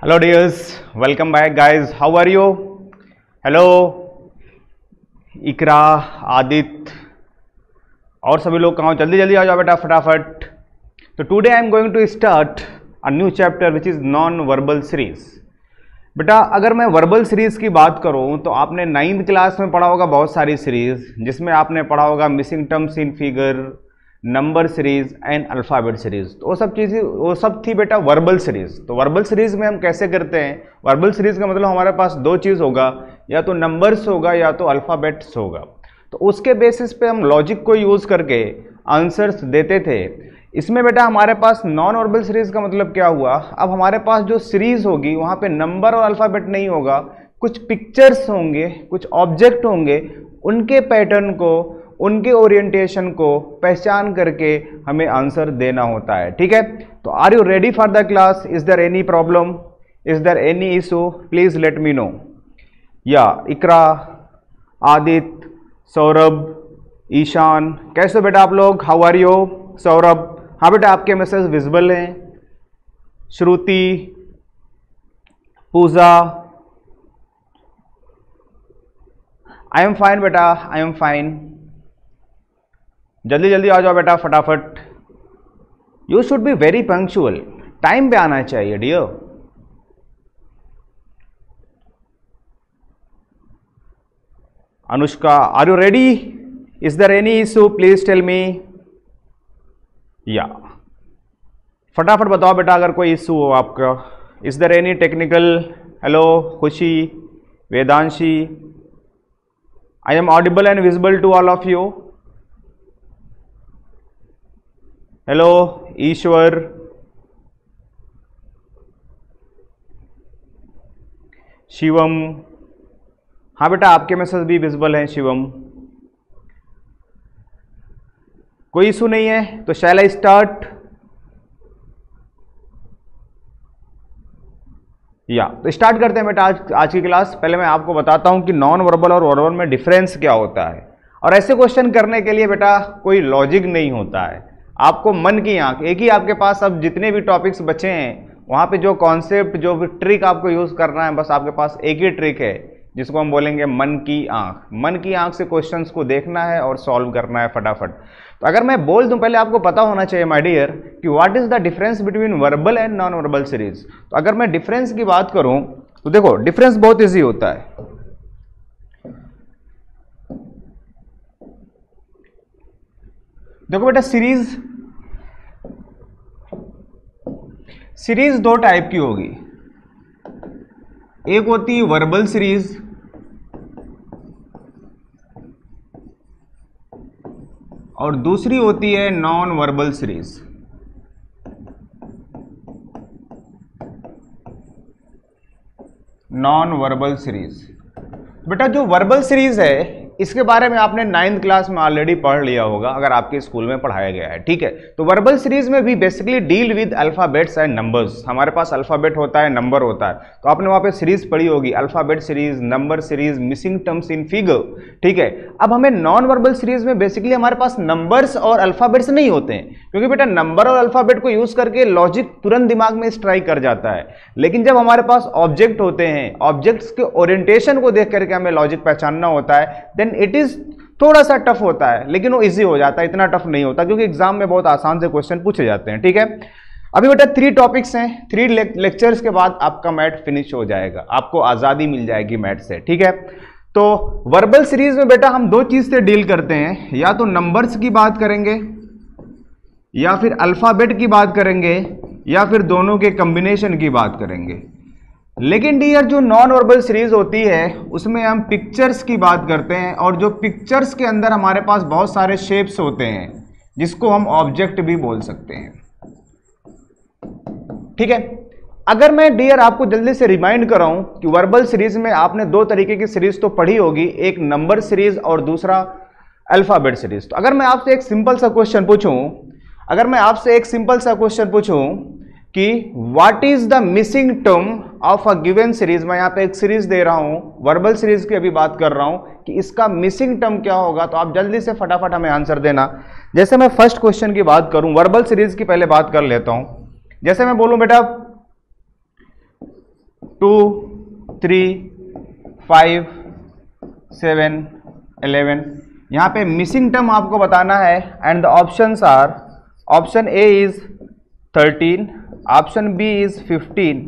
Hello dears, welcome back guys. How are you? Hello, इकरा, आदित्य और सभी लोग कहाँ हो? जल्दी जल्दी आ जाओ बेटा फटाफट. तो today I am going to start a new chapter which is non verbal series. बेटा अगर मैं वर्बल सीरीज की बात करूं तो आपने 9th क्लास में पढ़ा होगा बहुत सारी सीरीज, जिसमें आपने पढ़ा होगा missing terms in figure, number series and alphabet series. तो वो सब थी बेटा वर्बल सीरीज. तो वर्बल सीरीज में हम कैसे करते हैं? वर्बल सीरीज का मतलब हमारे पास दो चीज़ होगा, या तो नंबर्स होगा या तो अल्फ़ाबेट्स होगा. तो उसके बेसिस पे हम लॉजिक को यूज़ करके आंसर्स देते थे. इसमें बेटा हमारे पास नॉन वर्बल सीरीज का मतलब क्या हुआ? अब हमारे पास जो सीरीज होगी वहाँ पे नंबर और अल्फ़ाबेट नहीं होगा, कुछ पिक्चर्स होंगे, कुछ ऑब्जेक्ट होंगे, उनके पैटर्न को, उनके ओरिएंटेशन को पहचान करके हमें आंसर देना होता है. ठीक है, तो are you ready for the class? Is there any problem? Is there any issue? Please let me know. या इकरा, आदित्य, सौरभ, ईशान, कैसे बेटा आप लोग? How are you? सौरभ, हाँ बेटा आपके मैसेज विजिबल हैं. श्रुति, पूजा, आई एम फाइन बेटा, आई एम फाइन. जल्दी जल्दी आ जाओ बेटा फटाफट. You should be very punctual, time पे आना चाहिए dear. Anushka, are you ready? Is there any issue? Please tell me. या फटाफट बताओ बेटा अगर कोई इशू हो आपका. Is there any technical? Hello Khushi, Vedanshi, I am audible and visible to all of you. Hello Ishwar, Shivam, हाँ बेटा आपके मैसेज भी विजिबल हैं शिवम. कोई इशू नहीं है तो शैल आई स्टार्ट? या तो स्टार्ट करते हैं बेटा आज की क्लास. पहले मैं आपको बताता हूं कि नॉन वर्बल और वर्बल में डिफरेंस क्या होता है. और ऐसे क्वेश्चन करने के लिए बेटा कोई लॉजिक नहीं होता है, आपको मन की आंख. एक ही आपके पास अब जितने भी टॉपिक्स बचे हैं वहाँ पे जो कॉन्सेप्ट, जो भी ट्रिक आपको यूज़ करना है, बस आपके पास एक ही ट्रिक है जिसको हम बोलेंगे मन की आंख. मन की आंख से क्वेश्चंस को देखना है और सॉल्व करना है फटाफट. तो अगर मैं बोल दूं, पहले आपको पता होना चाहिए माय डियर कि what is the difference between verbal and non verbal series. तो अगर मैं डिफरेंस की बात करूं तो देखो डिफरेंस बहुत ईजी होता है. देखो बेटा सीरीज दो टाइप की होगी. एक होती है वर्बल सीरीज और दूसरी होती है non verbal series. Non verbal series बेटा जो वर्बल सीरीज है इसके बारे में आपने 9th क्लास में ऑलरेडी पढ़ लिया होगा, अगर आपके स्कूल में पढ़ाया गया है. ठीक है, तो वर्बल सीरीज में भी basically deal with alphabets and numbers. हमारे पास अल्फाबेट होता है, नंबर होता है. तो आपने वहां पे सीरीज पढ़ी होगी, alphabet series, number series, missing terms in figure. ठीक है, अब हमें नॉन वर्बल सीरीज में बेसिकली हमारे पास नंबर्स और अल्फाबेट्स नहीं होते हैं, क्योंकि बेटा नंबर और अल्फाबेट को यूज करके लॉजिक तुरंत दिमाग में स्ट्राइक कर जाता है. लेकिन जब हमारे पास ऑब्जेक्ट होते हैं, ऑब्जेक्ट्स के ओरिएंटेशन को देख करके हमें लॉजिक पहचानना होता है, देन इट इज थोड़ा सा टफ होता है, लेकिन वो इजी हो जाता है. इतना टफ नहीं होता क्योंकि एग्जाम में बहुत आसान से क्वेश्चन पूछे जाते हैं. ठीक है, अभी बेटा 3 टॉपिक्स हैं. 3 लेक्चर्स के बाद आपका मैथ फिनिश हो जाएगा, आपको आजादी मिल जाएगी मैथ से. ठीक है, तो वर्बल सीरीज में बेटा हम दो चीज से डील करते हैं, या तो नंबर्स की बात करेंगे या फिर अल्फाबेट की बात करेंगे या फिर दोनों के कॉम्बिनेशन की बात करेंगे. लेकिन डियर जो नॉन वर्बल सीरीज होती है उसमें हम पिक्चर्स की बात करते हैं, और जो पिक्चर्स के अंदर हमारे पास बहुत सारे शेप्स होते हैं जिसको हम ऑब्जेक्ट भी बोल सकते हैं. ठीक है, अगर मैं डियर आपको जल्दी से रिमाइंड कराऊं कि वर्बल सीरीज में आपने दो तरीके की सीरीज तो पढ़ी होगी, एक नंबर सीरीज और दूसरा अल्फाबेट सीरीज. तो अगर मैं आपसे एक सिंपल सा क्वेश्चन पूछूं, कि what is the missing term of a given series. मैं यहां पे एक सीरीज दे रहा हूं, वर्बल सीरीज की अभी बात कर रहा हूं कि इसका मिसिंग टर्म क्या होगा. तो आप जल्दी से फटाफट हमें आंसर देना. जैसे मैं फर्स्ट क्वेश्चन की बात करूं, वर्बल सीरीज की पहले बात कर लेता हूं. जैसे मैं बोलूं बेटा 2, 3, 5, 7, 11। यहाँ पे मिसिंग टर्म आपको बताना है and the options are, option A is 13, option B is 15,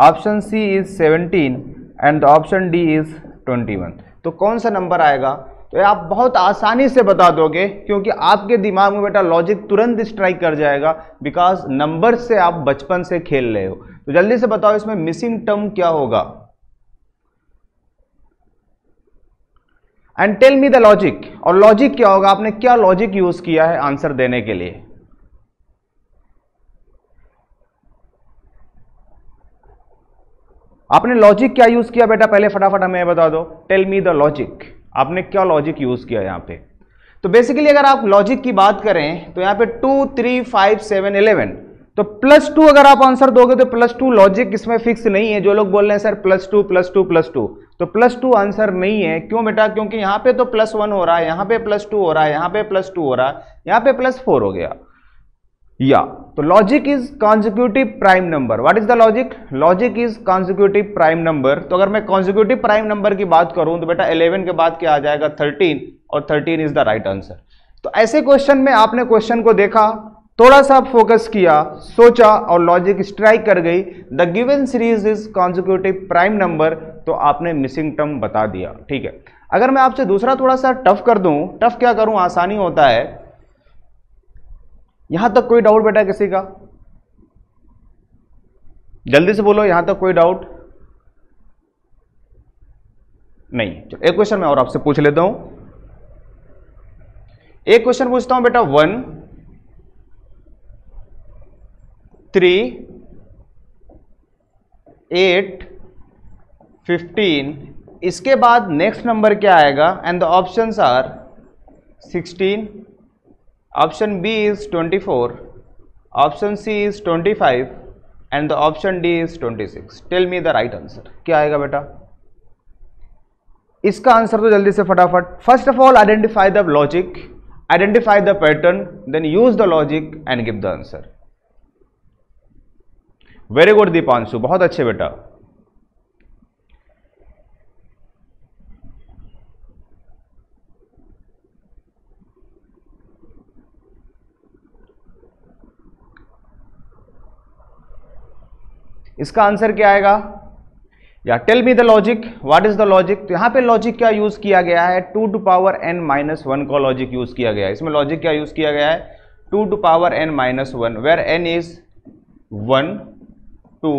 option C is 17 and the option D is 21। तो कौन सा नंबर आएगा? तो आप बहुत आसानी से बता दोगे क्योंकि आपके दिमाग में बेटा लॉजिक तुरंत स्ट्राइक कर जाएगा, बिकॉज नंबर से आप बचपन से खेल रहे हो। तो जल्दी से बताओ इसमें मिसिंग टर्म क्या होगा and tell me the logic. और लॉजिक क्या होगा, आपने क्या लॉजिक यूज किया है आंसर देने के लिए? आपने लॉजिक क्या यूज किया बेटा, पहले फटाफट हमें बता दो। टेल मी द लॉजिक, आपने क्या लॉजिक यूज किया यहां पे? तो बेसिकली अगर आप लॉजिक की बात करें तो यहां पे 2, 3, 5, 7, 11, तो +2 अगर आप आंसर दोगे तो +2 लॉजिक इसमें फिक्स नहीं है। जो लोग बोल रहे हैं सर +2 +2 +2, तो +2 आंसर नहीं है। क्यों बेटा? क्योंकि यहां पे तो +1 हो रहा है, यहां पे +2 हो रहा है, यहां पे +2 हो रहा है, यहां पे +4 हो गया। या तो logic is consecutive prime number. What is the logic? Logic is consecutive prime number. तो अगर मैं कॉन्जिक्यूटिव प्राइम नंबर की बात करूं तो बेटा 11 के बाद क्या आ जाएगा? 13, और 13 इज द राइट आंसर। तो ऐसे क्वेश्चन में आपने क्वेश्चन को देखा, थोड़ा सा फोकस किया, सोचा और लॉजिक स्ट्राइक कर गई, the given series is consecutive prime number, तो आपने मिसिंग टर्म बता दिया। ठीक है, अगर मैं आपसे दूसरा थोड़ा सा टफ कर दूं, टफ क्या करूं, आसानी होता है। यहां तक कोई डाउट बेटा किसी का? जल्दी से बोलो, यहां तक कोई डाउट नहीं? चलो एक क्वेश्चन मैं और आपसे पूछ लेता हूं। एक क्वेश्चन पूछता हूं बेटा, 1, 3, 8, 15, इसके बाद नेक्स्ट नंबर क्या आएगा? And the options are 16, option B is 24, option C is 25 and the option D is 26। Tell me the right answer, क्या आएगा बेटा? इसका आंसर तो जल्दी से फटाफट। First of all identify the logic, identify the pattern, then use the logic and give the answer. Very good Deepanshu, बहुत अच्छे बेटा। इसका आंसर क्या आएगा? या tell me the logic, what is the logic? तो यहां पे लॉजिक क्या यूज किया गया है? 2 to power n - 1 का लॉजिक यूज किया गया है। इसमें लॉजिक क्या यूज किया गया है? 2 to power n - 1, where n is 1, 2,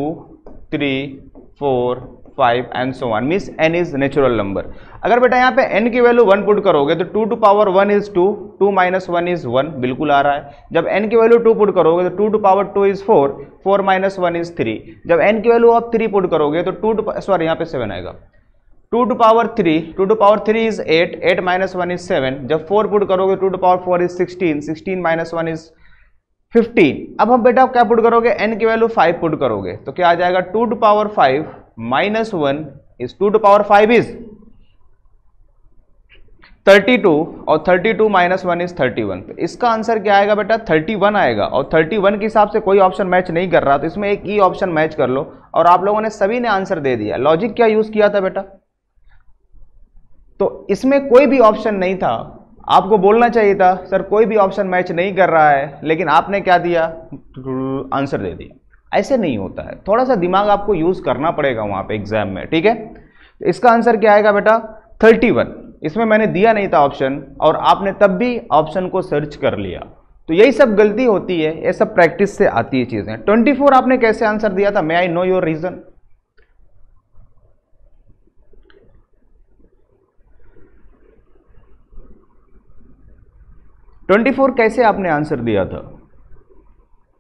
3, 4, 5 and so on, means n is natural number. अगर बेटा यहाँ पे n की वैल्यू 1 पुट करोगे तो 2 to power 1 इज 2, 2 - 1 इज 1, बिल्कुल आ रहा है। जब n की वैल्यू 2 पुट करोगे तो 2 to power 2 इज 4, 4 - 1 इज 3। जब n की वैल्यू आप 3 पुट करोगे तो 2 to, सॉरी यहाँ पे 7 आएगा, 2 to power 3, 2 to power 3 is 8, 8 - 1 is 7। जब 4 पुट करोगे 2 to power 4 इज 16, 16 - 1 इज 15। अब हम बेटा क्या पुट करोगे? n की वैल्यू 5 पुट करोगे तो क्या आ जाएगा? 2 to power 5 - 1 is 2 to power 5 is 32 और 32 - 1 इज 31। तो इसका आंसर क्या आएगा बेटा? 31 आएगा। और 31 के हिसाब से कोई ऑप्शन मैच नहीं कर रहा, तो इसमें एक ई ऑप्शन मैच कर लो। और आप लोगों ने सभी ने आंसर दे दिया। लॉजिक क्या यूज किया था बेटा? तो इसमें कोई भी ऑप्शन नहीं था। आपको बोलना चाहिए था सर कोई भी ऑप्शन मैच नहीं कर रहा है, लेकिन आपने क्या दिया? आंसर दे दिया। ऐसे नहीं होता है, थोड़ा सा दिमाग आपको यूज करना पड़ेगा वहां पे एग्जाम में। ठीक है, तो इसका आंसर क्या आएगा बेटा? 31। इसमें मैंने दिया नहीं था ऑप्शन और आपने तब भी ऑप्शन को सर्च कर लिया। तो यही सब गलती होती है, ये सब प्रैक्टिस से आती है चीजें। 24 आपने कैसे आंसर दिया था? May I know your reason? कैसे आपने आंसर दिया था?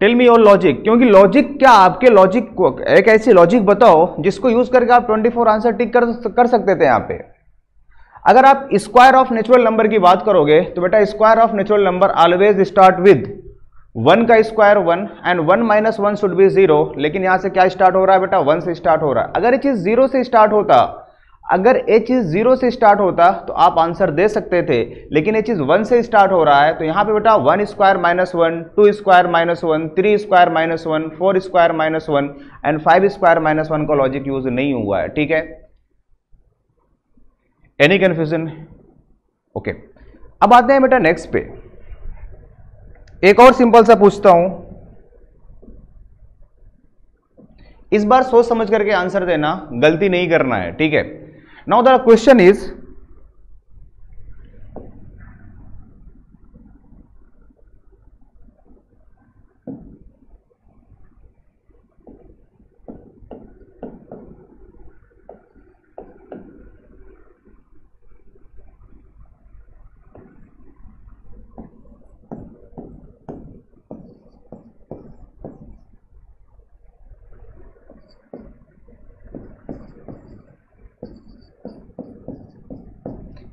Tell me your logic. क्योंकि लॉजिक क्या, आपके लॉजिक को एक ऐसी लॉजिक बताओ जिसको यूज करके आप 24 आंसर टिक कर सकते थे। यहां पे अगर आप स्क्वायर ऑफ नेचुरल नंबर की बात करोगे तो बेटा square of natural number always start with 1 का स्क्वायर 1 एंड 1 - 1 शुड बी 0। लेकिन यहां से क्या स्टार्ट हो रहा है बेटा? 1 से स्टार्ट हो रहा है। अगर ये चीज 0 से स्टार्ट होता, अगर h इज 0 से स्टार्ट होता तो आप आंसर दे सकते थे, लेकिन h इज 1 से स्टार्ट हो रहा है, तो यहाँ पे बेटा 1 square minus 1, 2 square minus 1, 3 square minus 1, 4 square minus 1 and 5 square minus 1 का लॉजिक यूज नहीं हुआ है। ठीक है, एनी कंफ्यूजन? ओके, अब आते हैं बेटा नेक्स्ट पे। एक और सिंपल सा पूछता हूं, इस बार सोच समझ करके आंसर देना, गलती नहीं करना है। ठीक है, नाउ द क्वेश्चन इज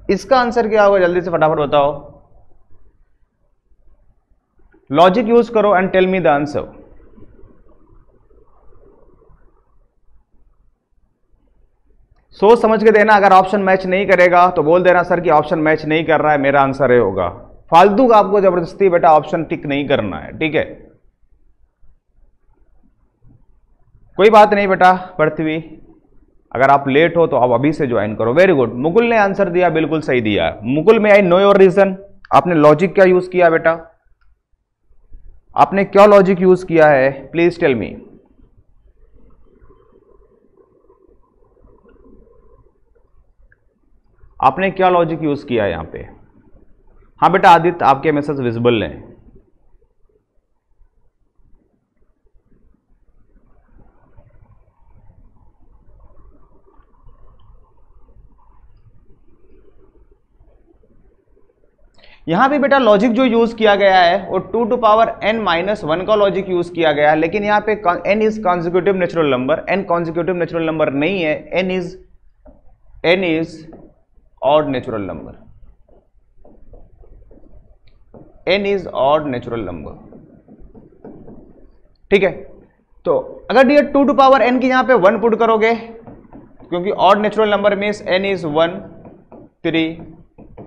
इसका आंसर क्या होगा, जल्दी से फटाफट बताओ। लॉजिक यूज करो and tell me the answer. सोच समझ के देना, अगर ऑप्शन मैच नहीं करेगा तो बोल देना सर कि ऑप्शन मैच नहीं कर रहा है, मेरा आंसर ये होगा। फालतू का आपको जबरदस्ती बेटा ऑप्शन टिक नहीं करना है। ठीक है, कोई बात नहीं बेटा। पृथ्वी, अगर आप लेट हो तो आप अभी से ज्वाइन करो। वेरी गुड, मुकुल ने आंसर दिया, बिल्कुल सही दिया। मुकुल में आई नो योर रीजन, आपने लॉजिक क्या यूज किया बेटा, आपने क्या लॉजिक यूज किया है, प्लीज टेल मी। आपने क्या लॉजिक यूज किया है यहां पे? हाँ बेटा आदित्य, आपके मैसेज विजिबल हैं। यहां पे बेटा लॉजिक जो यूज किया गया है वो 2 टू पावर n माइनस 1 का लॉजिक यूज किया गया है, लेकिन यहां पे n is consecutive natural number, n consecutive natural number नहीं है, n is odd natural number, n is odd natural number. ठीक है, तो अगर ये 2 टू पावर n की यहां पे 1 पुट करोगे, क्योंकि odd natural number means n is 1, 3,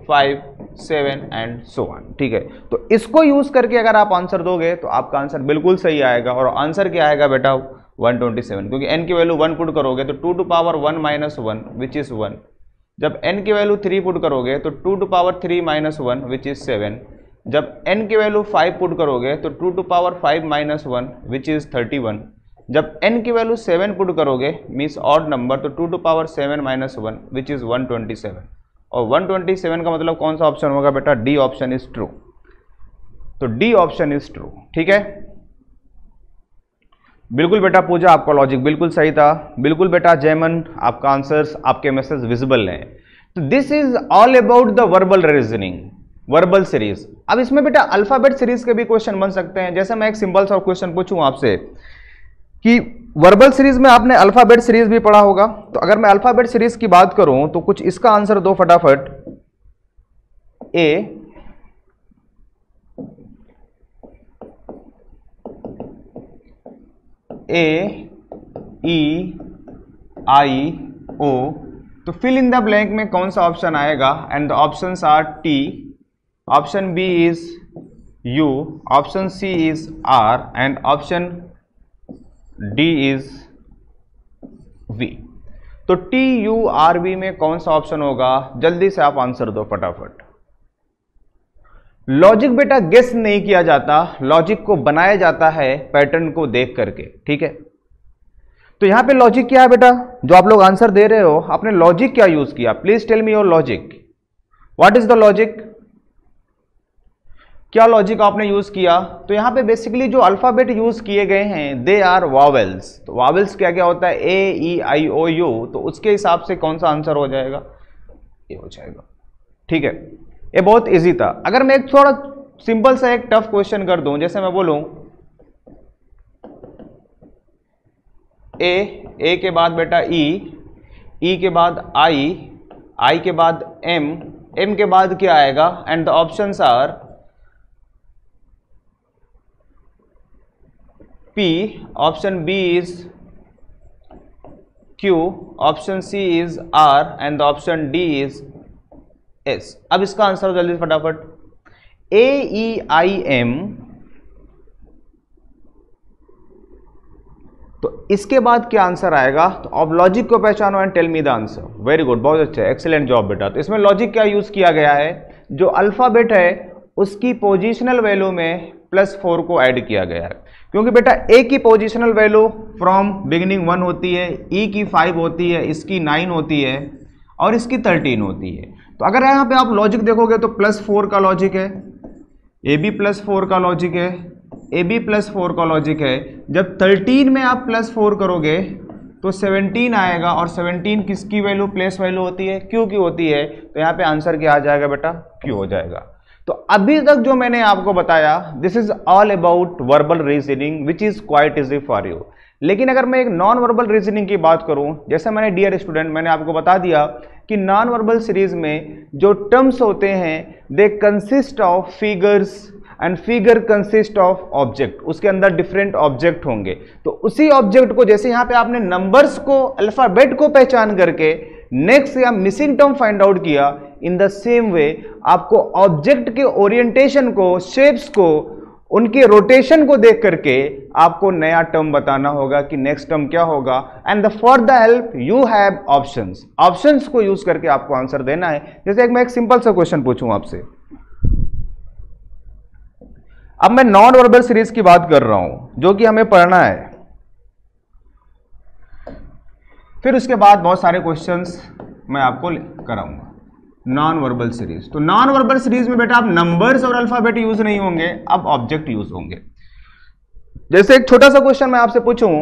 5, 7 and so on. ठीक है, तो इसको यूज करके अगर आप आंसर दोगे तो आपका आंसर बिल्कुल सही आएगा। और आंसर क्या आएगा बेटा, 127, क्योंकि n की वैल्यू 1 पुट करोगे तो 2 to power 1 minus 1 which is 1। जब n की वैल्यू 3 पुट करोगे तो 2 to power 3 minus 1 which is 7। जब n की वैल्यू 5 पुट करोगे तो 2 to power 5 minus 1 which is 31। जब n की वैल्यू 7 पुट करोगे मीन्स ऑड नंबर, तो 2 to power 7 minus 1 which is 127। और 127 का मतलब कौन सा ऑप्शन होगा बेटा, डी ऑप्शन इज ट्रू। तो डी ऑप्शन इज ट्रू। ठीक है, बिल्कुल बेटा पूजा, आपका लॉजिक बिल्कुल सही था। बिल्कुल बेटा जयमन, आपका आंसर्स, आपके मैसेज विजिबल हैं। तो this is all about the verbal reasoning, verbal series. अब इसमें बेटा अल्फाबेट सीरीज के भी क्वेश्चन बन सकते हैं। जैसे मैं एक सिंपल सा क्वेश्चन पूछूं आपसे कि वर्बल सीरीज में आपने अल्फाबेट सीरीज भी पढ़ा होगा, तो अगर मैं अल्फाबेट सीरीज की बात करूं तो कुछ इसका आंसर दो फटाफट। ए, ई, आई, ओ, तो फिल इन द ब्लैंक में कौन सा ऑप्शन आएगा? And the options are T, option B is U, option C is R and option D is V. तो टी यू आर वी में कौन सा ऑप्शन होगा? जल्दी से आप आंसर दो फटाफट। लॉजिक बेटा गेस नहीं किया जाता, लॉजिक को बनाया जाता है पैटर्न को देख करके। ठीक है, तो यहां पे लॉजिक क्या है बेटा, जो आप लोग आंसर दे रहे हो, आपने लॉजिक क्या यूज किया? Please tell me your logic, what is the logic, क्या लॉजिक आपने यूज किया? तो यहां पे बेसिकली जो अल्फाबेट यूज किए गए हैं दे आर वॉवेल्स। तो वॉवेल्स क्या क्या होता है, ए, ई, आई, ओ, यू, तो उसके हिसाब से कौन सा आंसर हो जाएगा, ये हो जाएगा। ठीक है, ये बहुत इजी था। अगर मैं एक थोड़ा सिंपल सा एक टफ क्वेश्चन कर दूं, जैसे मैं बोलूं ए के बाद बेटा ई के बाद आई के बाद एम के बाद क्या आएगा? And the options are P, option B is Q, option C is R and the option D is S। अब इसका आंसर जल्दी फटाफट, AEIM। तो इसके बाद क्या आंसर आएगा? तो अब लॉजिक को पहचानो and tell me the answer. Very good, बहुत अच्छा, एक्सीलेंट जॉब बेटा। तो इसमें लॉजिक क्या यूज किया गया है? जो अल्फाबेट है उसकी पोजिशनल वैल्यू में +4 को ऐड किया गया है, क्योंकि बेटा ए की पोजिशनल वैल्यू फ्रॉम बिगिनिंग 1 होती है, ई की 5 होती है, इसकी 9 होती है और इसकी 13 होती है। तो अगर यहाँ पे आप लॉजिक देखोगे तो +4 का लॉजिक है, ए बी +4 का लॉजिक है, ए बी +4 का लॉजिक है। जब 13 में आप +4 करोगे तो 17 आएगा, और 17 किसकी वैल्यू? प्लेस वैल्यू होती है, क्यू की होती है। तो यहाँ पे आंसर क्या आ जाएगा बेटा? क्यू हो जाएगा। तो अभी तक जो मैंने आपको बताया, this is all about verbal reasoning which is quite easy for you. लेकिन अगर मैं एक नॉन वर्बल रीजनिंग की बात करूं, जैसे मैंने डियर स्टूडेंट मैंने आपको बता दिया कि नॉन वर्बल सीरीज में जो टर्म्स होते हैं they consist of figures and figure consist of object. उसके अंदर डिफरेंट ऑब्जेक्ट होंगे। तो उसी ऑब्जेक्ट को, जैसे यहां पे आपने नंबर्स को, अल्फाबेट को पहचान करके नेक्स्ट या मिसिंग टर्म फाइंड आउट किया, इन द सेम वे आपको ऑब्जेक्ट के ओरिएंटेशन को, शेप्स को, उनके रोटेशन को देख करके आपको नया टर्म बताना होगा कि नेक्स्ट टर्म क्या होगा। And for the help you have options. Options को यूज करके आपको आंसर देना है। जैसे मैं एक सिंपल सा क्वेश्चन पूछूं आपसे, अब मैं नॉन वर्बल सीरीज की बात कर रहा हूं जो कि हमें पढ़ना है, फिर उसके बाद बहुत सारे क्वेश्चंस मैं आपको कराऊंगा। नॉन वर्बल सीरीज, तो नॉन वर्बल सीरीज में बेटा आप नंबर्स और अल्फाबेट यूज नहीं होंगे, अब ऑब्जेक्ट यूज होंगे। जैसे एक छोटा सा क्वेश्चन मैं आपसे पूछूं,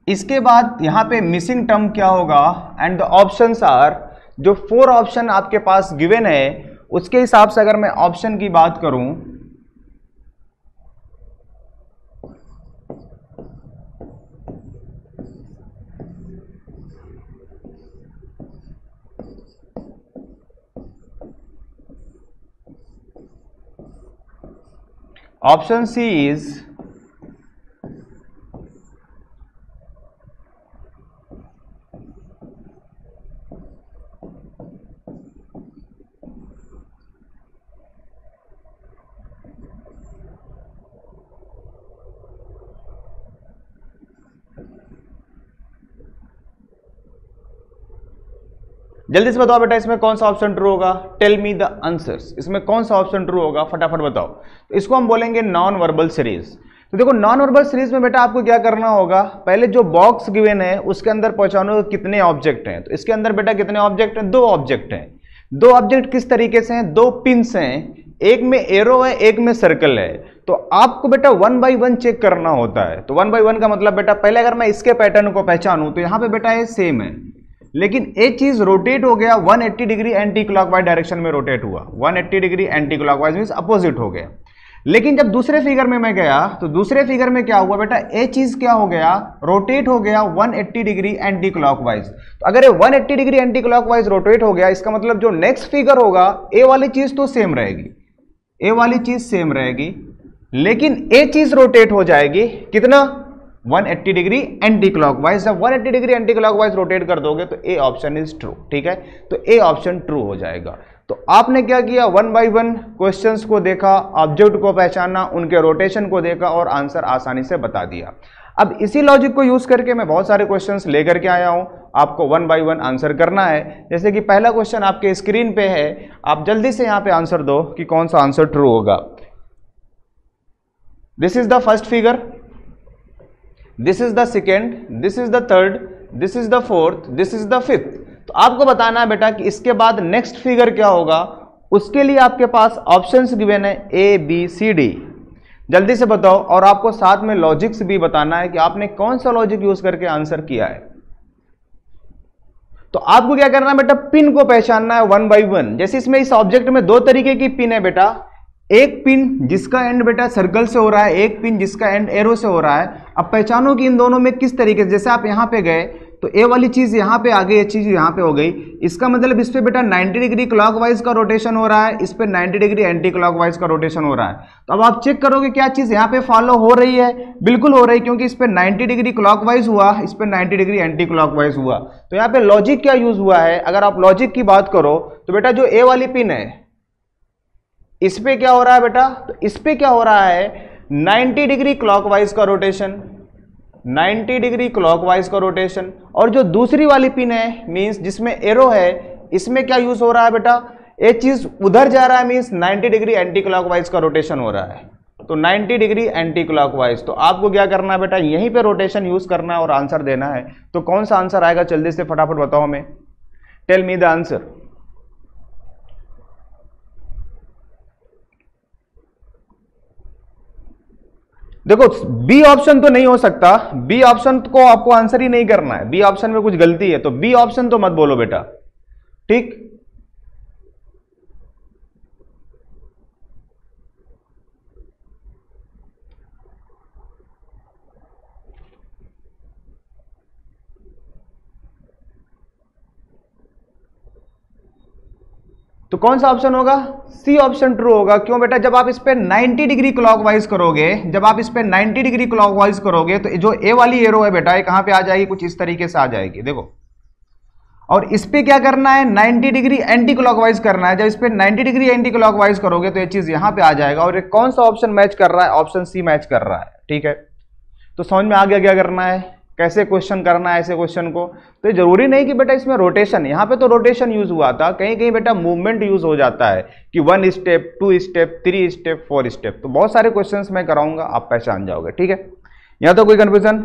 इसके बाद यहां पे मिसिंग टर्म क्या होगा, एंड द ऑप्शंस आर, जो 4 ऑप्शन आपके पास गिवन है उसके हिसाब से अगर मैं ऑप्शन की बात करूं, ऑप्शन सी इज जल्दी से बताओ बेटा इसमें कौन सा ऑप्शन ट्रू होगा? Tell me the answers. इसमें कौन सा ऑप्शन ट्रू होगा, फटाफट बताओ। तो इसको हम बोलेंगे नॉन वर्बल सीरीज। तो देखो नॉन वर्बल सीरीज में बेटा आपको क्या करना होगा, पहले जो बॉक्स गिवन है उसके अंदर पहुंचाने कितने ऑब्जेक्ट हैं। तो इसके अंदर बेटा कितने ऑब्जेक्ट हैं? 2 ऑब्जेक्ट हैं। 2 ऑब्जेक्ट किस तरीके से हैं? 2 पिंस हैं, एक में एरो है, एक में सर्कल है। तो आपको बेटा 1 बाई 1 चेक करना होता है। तो 1 बाई 1 का मतलब बेटा पहले अगर मैं इसके पैटर्न को पहचानूं तो यहां पे बेटा ये सेम है, लेकिन एक चीज रोटेट हो गया 180 डिग्री एंटी क्लॉकवाइज डायरेक्शन में रोटेट हुआ। 180 degree anti clockwise means opposite हो गया। लेकिन जब दूसरे फिगर में मैं गया तो दूसरे फिगर में क्या हुआ बेटा, ये चीज क्या हो गया, रोटेट हो गया 180 डिग्री एंटी क्लॉकवाइज। तो अगर ये 180 डिग्री एंटी क्लॉकवाइज रोटेट हो गया, इसका मतलब जो नेक्स्ट फिगर होगा ए वाली चीज तो सेम रहेगी, ए वाली चीज सेम रहेगी, लेकिन ए चीज रोटेट हो जाएगी कितना, 180 डिग्री एंटी क्लॉकवाइज। जब 180 डिग्री एंटी क्लॉकवाइज रोटेट कर दोगे तो ए ऑप्शन इज ट्रू। ठीक है, तो ए ऑप्शन ट्रू हो जाएगा। तो आपने क्या किया, 1 बाई 1 क्वेश्चंस को देखा, ऑब्जेक्ट को पहचाना, उनके रोटेशन को देखा और आंसर आसानी से बता दिया। अब इसी लॉजिक को यूज करके मैं बहुत सारे क्वेश्चंस लेकर के आया हूं, आपको 1 बाई 1 आंसर करना है। जैसे कि पहला क्वेश्चन आपके स्क्रीन पे है, आप जल्दी से यहां पे आंसर दो कि कौन सा आंसर ट्रू होगा। This is the first figure, this is the second, this is the third, this is the fourth, this is the fifth. तो आपको बताना है बेटा कि इसके बाद नेक्स्ट फिगर क्या होगा। उसके लिए आपके पास ऑप्शंस गिवन है ए बी सी डी, जल्दी से बताओ। और आपको साथ में लॉजिक्स भी बताना है कि आपने कौन सा लॉजिक यूज करके आंसर किया है। तो आपको क्या करना है बेटा, पिन को पहचानना है 1 बाई 1। जैसे इसमें इस ऑब्जेक्ट में 2 तरीके की पिन है बेटा, एक पिन जिसका एंड बेटा सर्कल से हो रहा है, एक पिन जिसका एंड एरो से हो रहा है। अब पहचानो कि इन दोनों में किस तरीके से, जैसे आप यहाँ पे गए तो ए वाली चीज यहाँ पे आ गई, ये चीज यहाँ पे हो गई, इसका मतलब इस पे बेटा 90 डिग्री क्लॉकवाइज का रोटेशन हो रहा है, इस पे 90 डिग्री एंटी क्लॉकवाइज का रोटेशन हो रहा है। तो अब आप चेक करोगे क्या चीज यहाँ पे फॉलो हो रही है, बिल्कुल हो रही है, क्योंकि इस पे 90 डिग्री क्लॉकवाइज हुआ, इस पे 90 डिग्री एंटी क्लॉकवाइज हुआ। तो यहाँ पे लॉजिक क्या यूज हुआ है, अगर आप लॉजिक की बात करो तो बेटा जो ए वाली पिन है इस पे क्या हो रहा है बेटा, तो इस पे क्या हो रहा है 90 डिग्री क्लॉकवाइज का रोटेशन, 90 डिग्री क्लॉकवाइज का रोटेशन। और जो दूसरी वाली पिन है मींस जिसमें एरो है, इसमें क्या यूज हो रहा है बेटा, एक चीज उधर जा रहा है मींस 90 डिग्री एंटी क्लॉकवाइज का रोटेशन हो रहा है। तो 90 डिग्री एंटी क्लॉकवाइज, तो आपको क्या करना है बेटा, यहीं पे रोटेशन यूज करना है और आंसर देना है। तो कौन सा आंसर आएगा जल्दी से फटाफट बताओ हमें, टेल मी द आंसर। देखो बी ऑप्शन तो नहीं हो सकता, बी ऑप्शन को आपको आंसर ही नहीं करना है, बी ऑप्शन में कुछ गलती है, तो बी ऑप्शन तो मत बोलो बेटा, ठीक। तो कौन सा ऑप्शन होगा, सी ऑप्शन ट्रू होगा। क्यों बेटा, जब आप इस पे 90 डिग्री क्लॉकवाइज करोगे, जब आप इस पे 90 डिग्री क्लॉकवाइज करोगे तो जो ए वाली एरो है बेटा ये कहां पे आ जाएगी, कुछ इस तरीके से आ जाएगी, देखो। और इस पे क्या करना है 90 डिग्री एंटी क्लॉकवाइज करना है। जब इस पे 90 डिग्री एंटी क्लॉकवाइज करोगे तो ये चीज यहां पे आ जाएगा। और ये कौन सा ऑप्शन मैच कर रहा है, ऑप्शन सी मैच कर रहा है, ठीक है। तो समझ में आ गया क्या करना है, कैसे क्वेश्चन करना है ऐसे क्वेश्चन को। तो ये जरूरी नहीं कि बेटा इसमें रोटेशन, यहाँ पे तो रोटेशन यूज हुआ था, कहीं कहीं बेटा मूवमेंट यूज हो जाता है कि 1 स्टेप 2 स्टेप 3 स्टेप 4 स्टेप। तो बहुत सारे क्वेश्चंस मैं कराऊंगा, आप पहचान जाओगे, ठीक है। यहाँ तो कोई कंफ्यूजन,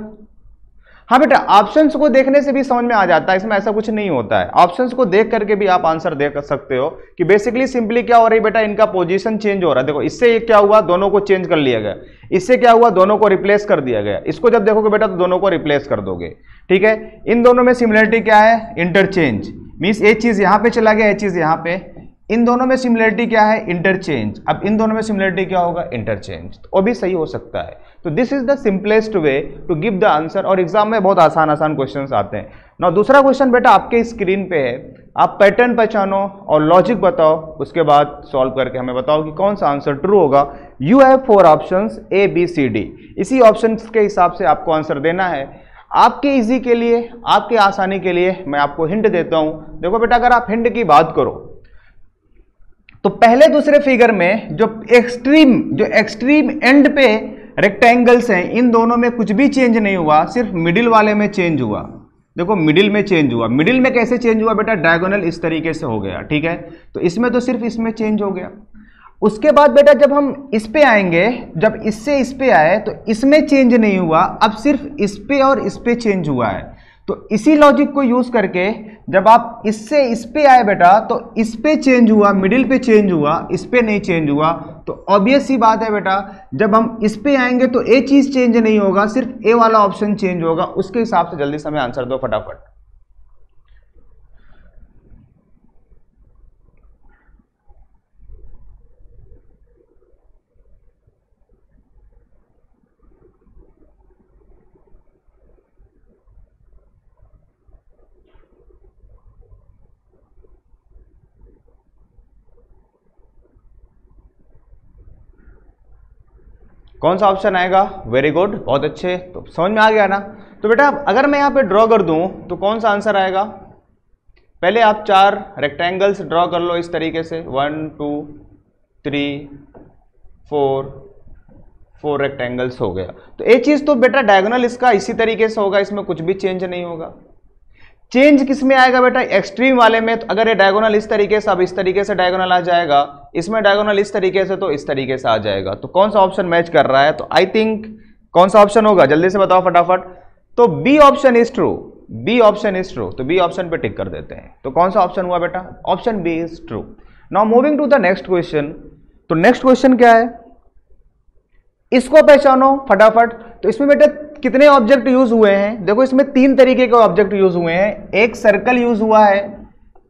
हाँ बेटा ऑप्शंस को देखने से भी समझ में आ जाता है, इसमें ऐसा कुछ नहीं होता है। ऑप्शंस को देख करके भी आप आंसर दे सकते हो कि बेसिकली सिंपली क्या हो रही है बेटा, इनका पोजीशन चेंज हो रहा है। देखो इससे ये क्या हुआ, दोनों को चेंज कर लिया गया, इससे क्या हुआ, दोनों को रिप्लेस कर दिया गया। इसको जब देखोगे बेटा तो दोनों को रिप्लेस कर दोगे, ठीक है। इन दोनों में सिमिलरिटी क्या है, इंटरचेंज, मीन्स एक चीज यहाँ पे चला गया, एक चीज यहाँ पे। इन दोनों में सिमिलरिटी क्या है, इंटरचेंज। अब इन दोनों में सिमिलरिटी क्या होगा, इंटरचेंज। तो वो भी सही हो सकता है। तो this is the simplest way to give the answer. और एग्जाम में बहुत आसान आसान क्वेश्चंस आते हैं। नाउ दूसरा क्वेश्चन बेटा आपके स्क्रीन पे है, आप पैटर्न पहचानो और लॉजिक बताओ, उसके बाद सॉल्व करके हमें बताओ कि कौन सा आंसर ट्रू होगा। You have 4 options A B C D, इसी ऑप्शन के हिसाब से आपको आंसर देना है। आपके इजी के लिए, आपके आसानी के लिए मैं आपको हिंट देता हूं। देखो बेटा अगर आप हिंट की बात करो तो पहले दूसरे फिगर में जो एक्सट्रीम एंड पे रेक्टेंगल्स हैं, इन दोनों में कुछ भी चेंज नहीं हुआ, सिर्फ मिडिल वाले में चेंज हुआ। देखो मिडिल में चेंज हुआ, मिडिल में कैसे चेंज हुआ बेटा, डायगोनल इस तरीके से हो गया, ठीक है। तो इसमें तो सिर्फ इसमें चेंज हो गया। उसके बाद बेटा जब हम इस पे आएंगे, जब इससे इस पे आए तो इसमें चेंज नहीं हुआ, अब सिर्फ इस पे और इस पे चेंज हुआ है। तो इसी लॉजिक को यूज करके जब आप इससे इस पे आए बेटा तो इस पे चेंज हुआ, मिडिल पे चेंज हुआ, इस पे नहीं चेंज हुआ। तो ऑब्वियस सी बात है बेटा जब हम इस पे आएंगे तो ए चीज चेंज नहीं होगा, सिर्फ ए वाला ऑप्शन चेंज होगा। उसके हिसाब से जल्दी से हमें आंसर दो फटाफट। कौन सा ऑप्शन आएगा, वेरी गुड, बहुत अच्छे। तो समझ में आ गया ना। तो बेटा अगर मैं यहाँ पे ड्रॉ कर दूं तो कौन सा आंसर आएगा, पहले आप 4 रेक्टेंगल्स ड्रॉ कर लो इस तरीके से, 1 2 3 4 रेक्टेंगल्स हो गया। तो एक चीज तो बेटा डायगोनल इसका इसी तरीके से होगा, इसमें कुछ भी चेंज नहीं होगा। चेंज किस में आएगा बेटा, एक्सट्रीम वाले में। तो अगर ये डायगोनल इस तरीके से, अब इस तरीके से डायगोनल आ जाएगा, इसमें डायगोनल इस तरीके से तो इस तरीके से आ जाएगा। तो कौन सा ऑप्शन मैच कर रहा है, तो आई थिंक कौन सा ऑप्शन होगा, जल्दी से बताओ फटाफट। तो B option is true, B option is true. तो बी ऑप्शन पे टिक कर देते हैं। तो कौन सा ऑप्शन हुआ बेटा, option B is true. Now moving to the next question. तो नेक्स्ट क्वेश्चन क्या है, इसको पहचानो फटाफट। तो इसमें बेटा कितने ऑब्जेक्ट यूज हुए हैं, देखो इसमें 3 तरीके के ऑब्जेक्ट यूज हुए हैं। एक सर्कल यूज हुआ है,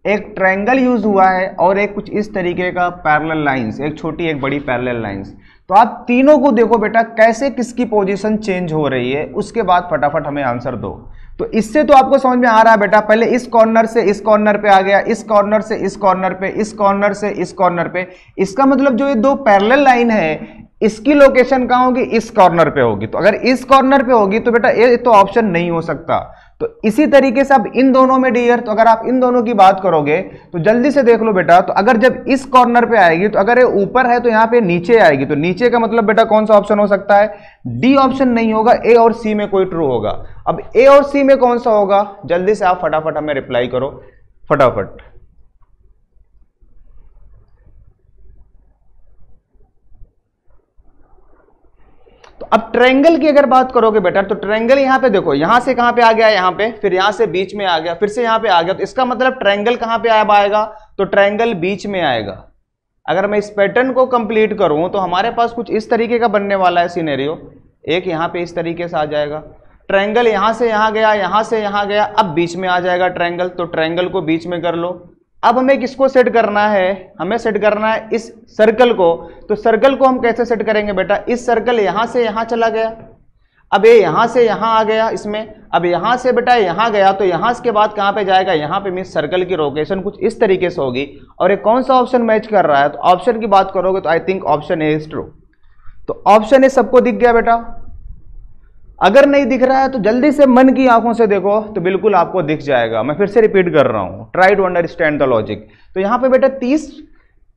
एक ट्रायंगल यूज हुआ है और एक कुछ इस तरीके का पैरेलल लाइंस, एक छोटी एक बड़ी पैरेलल लाइंस। तो आप तीनों को देखो बेटा कैसे किसकी पोजीशन चेंज हो रही है, उसके बाद फटाफट हमें आंसर दो। तो इससे तो आपको समझ में आ रहा है बेटा, पहले इस कॉर्नर से इस कॉर्नर पे आ गया, इस कॉर्नर से इस कॉर्नर पे, इस कॉर्नर से इस कॉर्नर पे। इसका मतलब जो ये दो पैरेलल लाइन है इसकी लोकेशन कहां होगी, इस कॉर्नर पे होगी। तो अगर इस कॉर्नर पे होगी तो बेटा ये तो ऑप्शन नहीं हो सकता। तो इसी तरीके से अब इन दोनों में डियर, तो अगर आप इन दोनों की बात करोगे तो जल्दी से देख लो बेटा, तो अगर जब इस कॉर्नर पे आएगी तो अगर ये ऊपर है तो यहां पे नीचे आएगी, तो नीचे का मतलब बेटा कौन सा ऑप्शन हो सकता है, डी ऑप्शन नहीं होगा, ए और सी में कोई ट्रू होगा। अब ए और सी में कौन सा होगा, जल्दी से आप फटाफट हमें रिप्लाई करो फटाफट। तो अब ट्रायंगल की अगर बात करोगे बेटा, तो ट्रायंगल यहां पे देखो, यहां से कहां पे आ गया, यहां पे, फिर यहां से बीच में आ गया, फिर से यहां पे आ गया। तो इसका मतलब ट्रायंगल कहां पे आएगा, तो ट्रायंगल बीच में आएगा। अगर मैं इस पैटर्न को कंप्लीट करूं तो हमारे पास कुछ इस तरीके का बनने वाला है सिनेरियो। एक यहां पे इस तरीके से आ जाएगा, ट्रायंगल यहां से यहां गया, यहां से यहां गया, अब बीच में आ जाएगा ट्रायंगल। तो ट्रायंगल को बीच में कर लो। अब हमें किसको सेट करना है, हमें सेट करना है इस सर्कल को। तो सर्कल को हम कैसे सेट करेंगे बेटा, इस सर्कल यहां से यहां चला गया, अब ये यहां से यहां आ गया इसमें, अब यहां से बेटा यहां गया, तो यहां के बाद कहां पे जाएगा, यहां पे मींस सर्कल की लोकेशन कुछ इस तरीके से होगी। और ये कौन सा ऑप्शन मैच कर रहा है, तो ऑप्शन की बात करोगे तो I think option A is true. तो ऑप्शन ए सबको दिख गया बेटा। अगर नहीं दिख रहा है तो जल्दी से मन की आंखों से देखो तो बिल्कुल आपको दिख जाएगा। मैं फिर से रिपीट कर रहा हूं, try to understand the logic. तो यहां पे बेटा 30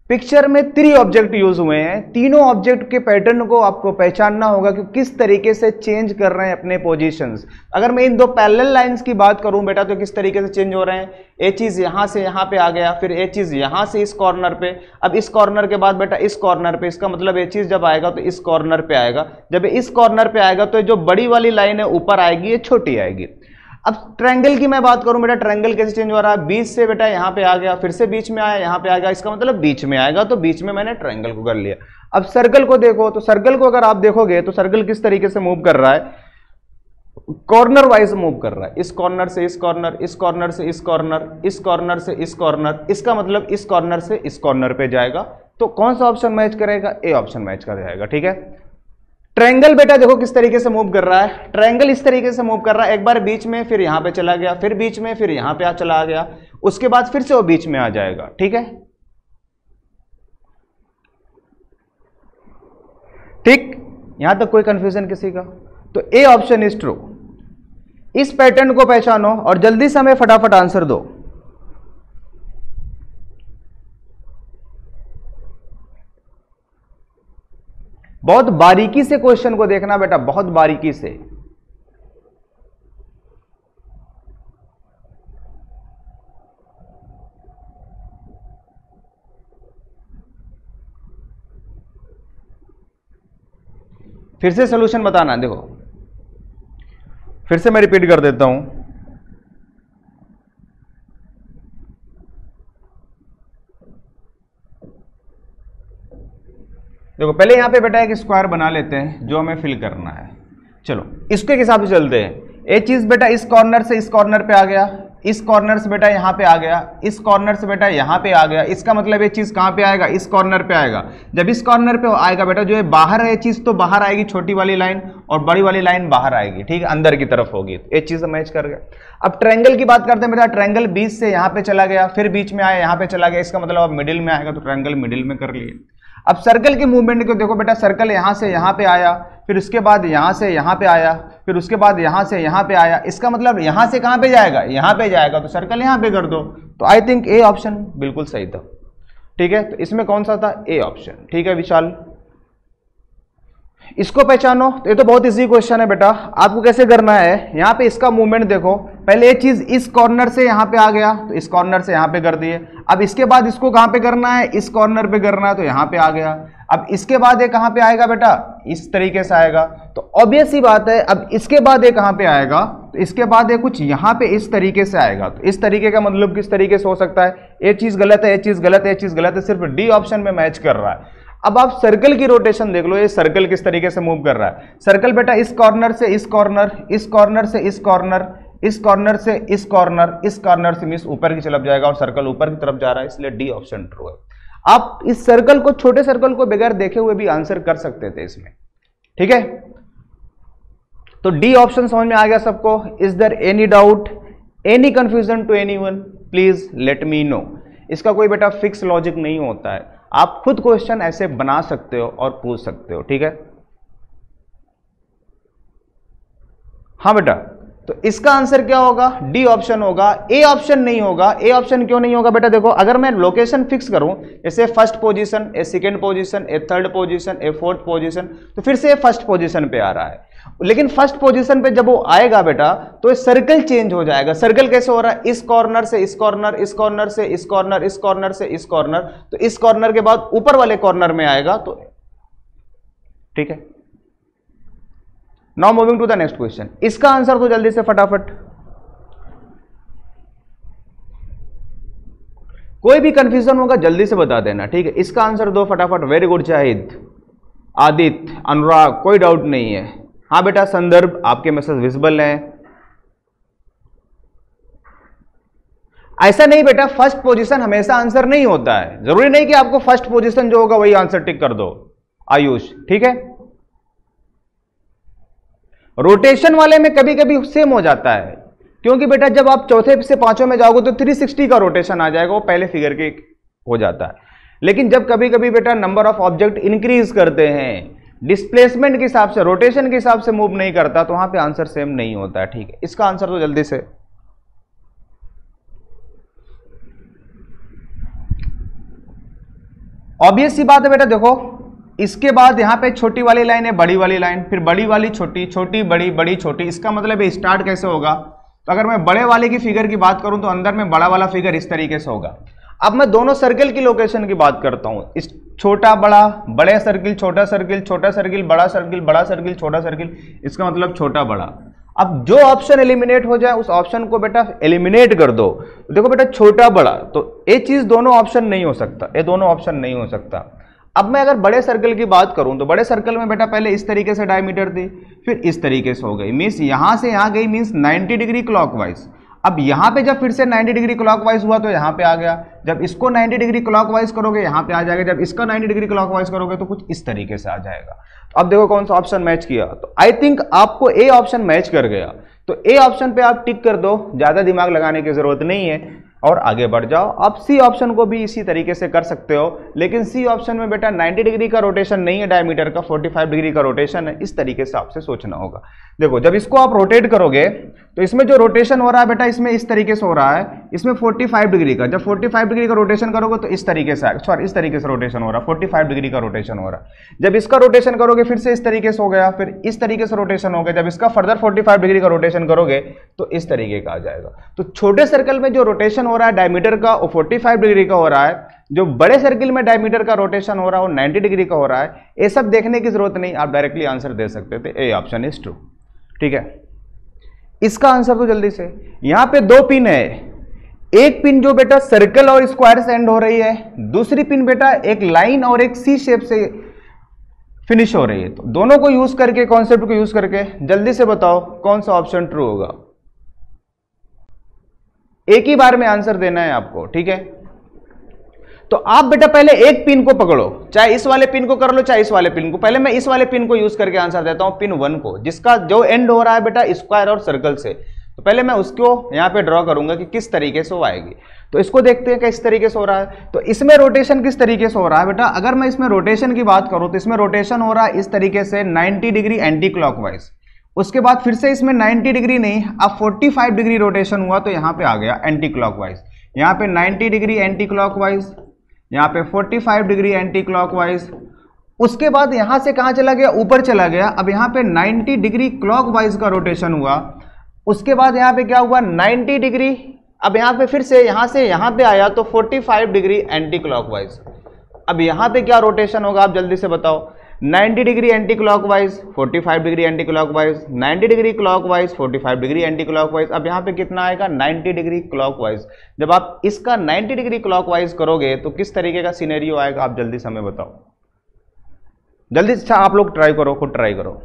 पिक्चर में 3 ऑब्जेक्ट यूज हुए हैं। तीनों ऑब्जेक्ट के पैटर्न को आपको पहचानना होगा कि किस तरीके से चेंज कर रहे हैं अपने पोजीशंस। अगर मैं इन दो पैरेलल लाइंस की बात करूं बेटा, तो किस तरीके से चेंज हो रहे हैं, ये चीज यहां से यहां पे आ गया, फिर ये चीज यहां से इस कॉर्नर पे, अब इस कॉर्नर के बाद बेटा इस कॉर्नर पे। इसका मतलब ये चीज जब आएगा तो इस कॉर्नर पे आएगा, जब इस कॉर्नर पे आएगा तो जो बड़ी वाली लाइन है ऊपर आएगी, ये छोटी आएगी। अब ट्रायंगल की मैं बात करूं बेटा, ट्रायंगल कैसे चेंज हो रहा है, बीच से बेटा यहां पे आ गया, फिर से बीच में आया, यहां पे आ गया, इसका मतलब बीच में आएगा, तो बीच में मैंने ट्रायंगल को कर लिया। अब सर्कल को देखो, तो सर्कल को अगर आप देखोगे तो सर्कल किस तरीके से मूव कर रहा है, कॉर्नर वाइज मूव कर रहा है, इस कॉर्नर से इस कॉर्नर, इस कॉर्नर से इस कॉर्नर, इस कॉर्नर से इस कॉर्नर। इसका मतलब इस कॉर्नर से इस कॉर्नर पे जाएगा। तो कौन सा ऑप्शन मैच करेगा, ए ऑप्शन मैच कर जाएगा। ठीक है। ट्रायंगल बेटा देखो किस तरीके से मूव कर रहा है, ट्रायंगल इस तरीके से मूव कर रहा है, एक बार बीच में, फिर यहां पे चला गया, फिर बीच में, फिर यहां पे चला गया, उसके बाद फिर से वो बीच में आ जाएगा। ठीक है, ठीक, यहां तक कोई कंफ्यूजन किसी का, तो ए ऑप्शन इज ट्रू। इस पैटर्न को पहचानो और जल्दी से हमें फटाफट आंसर दो। बहुत बारीकी से क्वेश्चन को देखना बेटा, बहुत बारीकी से। फिर से सॉल्यूशन बताना, देखो फिर से मैं रिपीट कर देता हूं। देखो पहले यहां पे बेटा एक स्क्वायर बना लेते हैं जो हमें फिल करना है। चलो इसके हिसाब से चलते हैं। ये चीज बेटा इस कॉर्नर से इस कॉर्नर पे आ गया, इस कॉर्नर से बेटा यहां पे आ गया, इस कॉर्नर से बेटा यहां पे आ गया। इसका मतलब ये चीज कहां पे आएगा, इस कॉर्नर पे आएगा। जब इस कॉर्नर पे आएगा बेटा, जो ये बाहर है ये चीज तो बाहर आएगी, छोटी वाली लाइन, और बड़ी वाली लाइन बाहर आएगी। ठीक है, अंदर की तरफ होगी। ये चीज मैच कर गया। अब ट्रायंगल की बात करते हैं बेटा, ट्रायंगल बीच से यहां पे चला गया, फिर बीच में आया, यहां पे चला गया, इसका मतलब अब मिडिल में आएगा, तो ट्रायंगल मिडिल में कर लिए। अब सर्कल की मूवमेंट को देखो बेटा, सर्कल यहां से यहां पे आया, फिर उसके बाद यहां से यहां पे आया, फिर उसके बाद यहां से यहां पे आया। इसका मतलब यहां से कहां पे जाएगा, यहां पे जाएगा, तो सर्कल यहां पे कर दो। तो आई थिंक ए ऑप्शन बिल्कुल सही था। ठीक है, तो इसमें कौन सा था, ए ऑप्शन। ठीक है विशाल, इसको पहचानो। तो ये तो बहुत इजी क्वेश्चन है बेटा। आपको कैसे करना है, यहां पे इसका मूवमेंट देखो, पहले ये चीज इस कॉर्नर से यहां पे आ गया, तो इस कॉर्नर से यहां पे कर दिए। अब इसके बाद इसको कहां पे करना है, इस कॉर्नर पे करना है, तो यहां पे आ गया। अब इसके बाद ये कहां पे आएगा बेटा, इस तरीके से आएगा। तो ऑब्वियस ही बात है, अब इसके बाद ये कहां पे आएगा, तो इसके बाद ये कुछ यहां पे इस तरीके से आएगा। तो इस तरीके का मतलब किस तरीके से हो सकता है, ये चीज गलत है, ये चीज गलत है, ये चीज गलत है, सिर्फ डी ऑप्शन में मैच कर रहा है। अब आप सर्कल की रोटेशन देख लो, ये सर्कल किस तरीके से मूव कर रहा है। सर्कल बेटा इस कॉर्नर से इस कॉर्नर, इस कॉर्नर से इस कॉर्नर, इस कॉर्नर से इस कॉर्नर से मींस ऊपर की तरफ जाएगा और सर्कल ऊपर की तरफ जा रहा है, इसलिए डी ऑप्शन ट्रू है। आप इस सर्कल को, छोटे सर्कल को बगैर देखे हुए भी आंसर कर सकते थे इसमें, ठीक है। तो डी ऑप्शन समझ में आ गया सबको? Is there any doubt, any confusion to anyone? Please let me know. इसका कोई बेटा फिक्स लॉजिक नहीं होता है, आप खुद क्वेश्चन ऐसे बना सकते हो और पूछ सकते हो, ठीक है। हाँ बेटा, तो इसका आंसर क्या होगा? डी ऑप्शन होगा, ए ऑप्शन नहीं होगा। ए ऑप्शन क्यों नहीं होगा बेटा? देखो, अगर मैं लोकेशन फिक्स करूं, जैसे फर्स्ट पोजीशन, ए सेकंड पोजीशन, ए थर्ड पोजीशन, ए फोर्थ पोजीशन, तो फिर से फर्स्ट पोजीशन पे आ रहा है। लेकिन फर्स्ट पोजीशन पे जब वो आएगा बेटा, तो सर्कल चेंज हो जाएगा। सर्कल कैसे हो रहा है? इस कॉर्नर से इस कॉर्नर, इस कॉर्नर से इस कॉर्नर, इस कॉर्नर से इस कॉर्नर, तो इस कॉर्नर के बाद ऊपर वाले कॉर्नर में आएगा, तो ठीक है। Now moving to the next question. इसका आंसर तो जल्दी से फटाफट, कोई भी कंफ्यूजन होगा जल्दी से बता देना, ठीक है। इसका आंसर दो फटाफट। वेरी गुड शाहिद, आदित्य, अनुराग, कोई डाउट नहीं है। हाँ बेटा, संदर्भ आपके मैसेज विजिबल हैं। ऐसा नहीं बेटा, फर्स्ट पोजीशन हमेशा आंसर नहीं होता है, जरूरी नहीं कि आपको फर्स्ट पोजीशन जो होगा वही आंसर टिक कर दो आयुष, ठीक है। रोटेशन वाले में कभी कभी सेम हो जाता है, क्योंकि बेटा जब आप चौथे से पांचों में जाओगे तो 360 का रोटेशन आ जाएगा, वो पहले फिगर के हो जाता है। लेकिन जब कभी कभी बेटा नंबर ऑफ ऑब्जेक्ट इंक्रीज करते हैं, डिस्प्लेसमेंट के हिसाब से, रोटेशन के हिसाब से मूव नहीं करता, तो वहां पे आंसर सेम नहीं होता है, ठीक है। इसका आंसर तो जल्दी से, ऑब्वियस सी बात है बेटा। देखो, इसके बाद यहां पे छोटी वाली लाइन है, बड़ी वाली लाइन, फिर बड़ी वाली छोटी, छोटी बड़ी, बड़ी छोटी। इसका मतलब है स्टार्ट कैसे होगा? तो अगर मैं बड़े वाले की फिगर की बात करूं तो अंदर में बड़ा वाला फिगर इस तरीके से होगा। अब मैं दोनों सर्कल की लोकेशन की बात करता हूं, इस छोटा बड़ा, बड़े सर्किल, छोटा सर्किल, छोटा सर्किल, बड़ा सर्किल, बड़ा सर्किल, छोटा सर्किल, इसका मतलब छोटा बड़ा। अब जो ऑप्शन एलिमिनेट हो जाए उस ऑप्शन को बेटा एलिमिनेट कर दो। देखो बेटा, छोटा बड़ा, तो ये चीज दोनों ऑप्शन नहीं हो सकता, ये दोनों ऑप्शन नहीं हो सकता। अब मैं अगर बड़े सर्कल की बात करूं तो बड़े सर्कल में बेटा पहले इस तरीके से डायमीटर थी, फिर इस तरीके से हो गई, मींस यहां से यहां गई, मींस 90 डिग्री क्लॉकवाइज। अब यहां पे जब फिर से 90 डिग्री क्लॉकवाइज हुआ तो यहां पे आ गया, जब इसको 90 डिग्री क्लॉकवाइज करोगे यहां पे आ जाएगा, जब इसका 90 डिग्री क्लॉकवाइज करोगे तो कुछ इस तरीके से आ जाएगा। तो अब देखो कौन सा ऑप्शन मैच किया, तो आई थिंक आपको ए ऑप्शन मैच कर गया, तो ए ऑप्शन पे आप टिक कर दो, ज्यादा दिमाग लगाने की जरूरत नहीं है और आगे बढ़ जाओ। आप सी ऑप्शन को भी इसी तरीके से कर सकते हो, लेकिन सी ऑप्शन में बेटा 90 डिग्री का रोटेशन नहीं है, डायमीटर का 45 डिग्री का रोटेशन है, इस तरीके से आपसे सोचना होगा। देखो, जब इसको आप रोटेट करोगे तो इसमें जो रोटेशन हो रहा है बेटा, इसमें इस तरीके से हो रहा है, इसमें 45 डिग्री का, जब 45 डिग्री का रोटेशन करोगे तो इस तरीके से, सॉरी इस तरीके से रोटेशन हो रहा है, 45 डिग्री का रोटेशन हो रहा है। जब इसका रोटेशन करोगे फिर से इस तरीके से हो गया, फिर इस तरीके से रोटेशन हो गया, जब इसका फर्दर 45 डिग्री का रोटेशन करोगे तो इस तरीके का आ जाएगा। तो छोटे सर्कल में जो रोटेशन हो रहा है डायमीटर का वो 45 डिग्री का हो रहा है, जो बड़े सर्किल में डायमीटर का रोटेशन हो रहा है वो 90 डिग्री का हो रहा है। ये सब देखने की जरूरत नहीं, आप डायरेक्टली आंसर दे सकते थे, ए ऑप्शन इज ट्रू, ठीक है। इसका आंसर तो जल्दी से, यहां पे दो पिन है, एक पिन जो बेटा सर्कल और स्क्वायर से एंड हो रही है, दूसरी पिन बेटा एक लाइन और एक सी शेप से फिनिश हो रही है। तो दोनों को यूज करके, कॉन्सेप्ट को यूज करके जल्दी से बताओ कौन सा ऑप्शन ट्रू होगा। एक ही बार में आंसर देना है आपको, ठीक है। तो आप बेटा पहले एक पिन को पकड़ो, चाहे इस वाले पिन को कर लो चाहे इस वाले पिन को। पहले मैं इस वाले पिन को यूज करके आंसर देता हूं, पिन 1 को, जिसका जो एंड हो रहा है बेटा स्क्वायर और सर्कल से। तो पहले मैं उसको यहां पे ड्रॉ करूंगा कि किस तरीके से वो आएगी। तो इसको देखते हैं कि इस तरीके से हो रहा है। तो इसमें रोटेशन किस तरीके से हो रहा है बेटा, अगर मैं इसमें रोटेशन की बात करूं तो इसमें रोटेशन हो रहा है इस तरीके से 90 डिग्री एंटी क्लॉकवाइज। उसके बाद फिर से इसमें 90 डिग्री नहीं, अब 45 डिग्री रोटेशन हुआ तो यहां पे आ गया एंटी क्लॉकवाइज। यहां पे 90 डिग्री एंटी क्लॉकवाइज, यहां पे 45 डिग्री एंटी क्लॉकवाइज। उसके बाद यहां से कहां चला गया, ऊपर चला गया। अब यहां पे 90 डिग्री क्लॉकवाइज का रोटेशन हुआ। उसके बाद यहां पे क्या हुआ, 90 डिग्री, अब यहां पे फिर से यहां पे आया तो 45 डिग्री एंटी क्लॉकवाइज। अब यहां पे क्या रोटेशन होगा आप जल्दी से बताओ, 90 degree anti clockwise, 45 degree anti clockwise, 90 degree clockwise, 45 degree anti clockwise. अब यहां पे कितना आएगा, 90 डिग्री क्लॉकवाइज। जब आप इसका 90 डिग्री क्लॉकवाइज करोगे तो किस तरीके का सिनेरियो आएगा आप जल्दी से हमें बताओ, जल्दी से। आप लोग ट्राई करो, खुद ट्राई करो।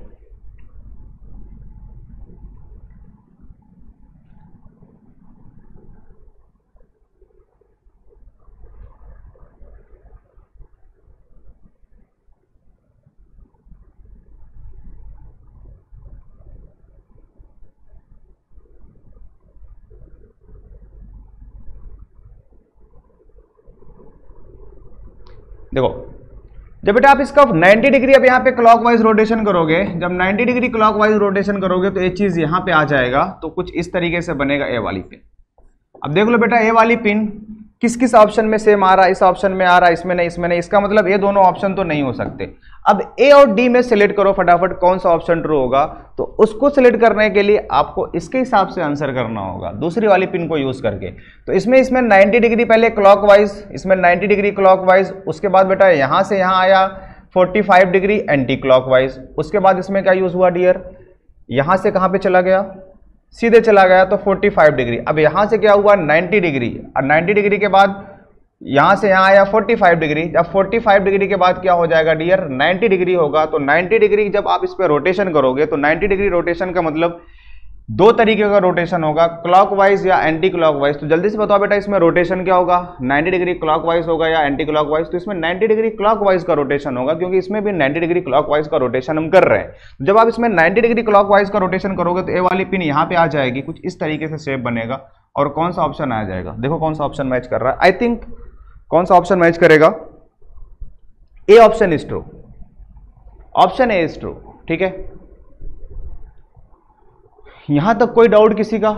देखो जब बेटा आप इसका 90 डिग्री अब यहाँ पे क्लॉकवाइज रोटेशन करोगे, जब 90 डिग्री क्लॉकवाइज रोटेशन करोगे तो ये चीज यहाँ पे आ जाएगा, तो कुछ इस तरीके से बनेगा ए वाली पिन। अब देख लो बेटा ए वाली पिन किस किस ऑप्शन में सेम आ रहा है, इस ऑप्शन में आ रहा है, इसमें नहीं, इसमें नहीं, इसका मतलब ये दोनों ऑप्शन तो नहीं हो सकते। अब ए और डी में सिलेक्ट करो फटाफट कौन सा ऑप्शन ट्रू होगा, तो उसको सिलेक्ट करने के लिए आपको इसके हिसाब से आंसर करना होगा दूसरी वाली पिन को यूज करके। तो इसमें 90 डिग्री पहले क्लॉकवाइज, इसमें 90 डिग्री क्लॉकवाइज, उसके बाद बेटा यहां से यहां आया 45 डिग्री एंटी क्लॉकवाइज, उसके बाद इसमें क्या यूज हुआ डियर, यहां से कहां पे चला गया, सीधे चला गया तो 45 डिग्री। अब यहां से क्या हुआ 90 डिग्री, और 90 डिग्री के बाद यहां से यहां आया 45 डिग्री। जब 45 डिग्री के बाद क्या हो जाएगा डियर 90 डिग्री होगा। तो 90 डिग्री जब आप इस पे रोटेशन करोगे तो 90 डिग्री रोटेशन का मतलब दो तरीके का रोटेशन होगा, क्लॉकवाइज या एंटी क्लॉकवाइज। तो जल्दी से बताओ बेटा इसमें रोटेशन क्या होगा, 90 डिग्री क्लॉकवाइज होगा या एंटी क्लॉकवाइज। तो इसमें 90 डिग्री क्लॉकवाइज का रोटेशन होगा, क्योंकि इसमें भी 90 डिग्री क्लॉकवाइज का रोटेशन हम कर रहे हैं। जब आप इसमें 90 डिग्री क्लॉकवाइज का रोटेशन करोगे तो ए वाली पिन यहाँ पे आ जाएगी, कुछ इस तरीके से शेप बनेगा। और कौन सा ऑप्शन आ जाएगा, देखो कौन सा ऑप्शन मैच कर रहा है। आई थिंक कौन सा ऑप्शन मैच करेगा, A option is true, option A is true. ठीक है, यहां तक कोई डाउट किसी का?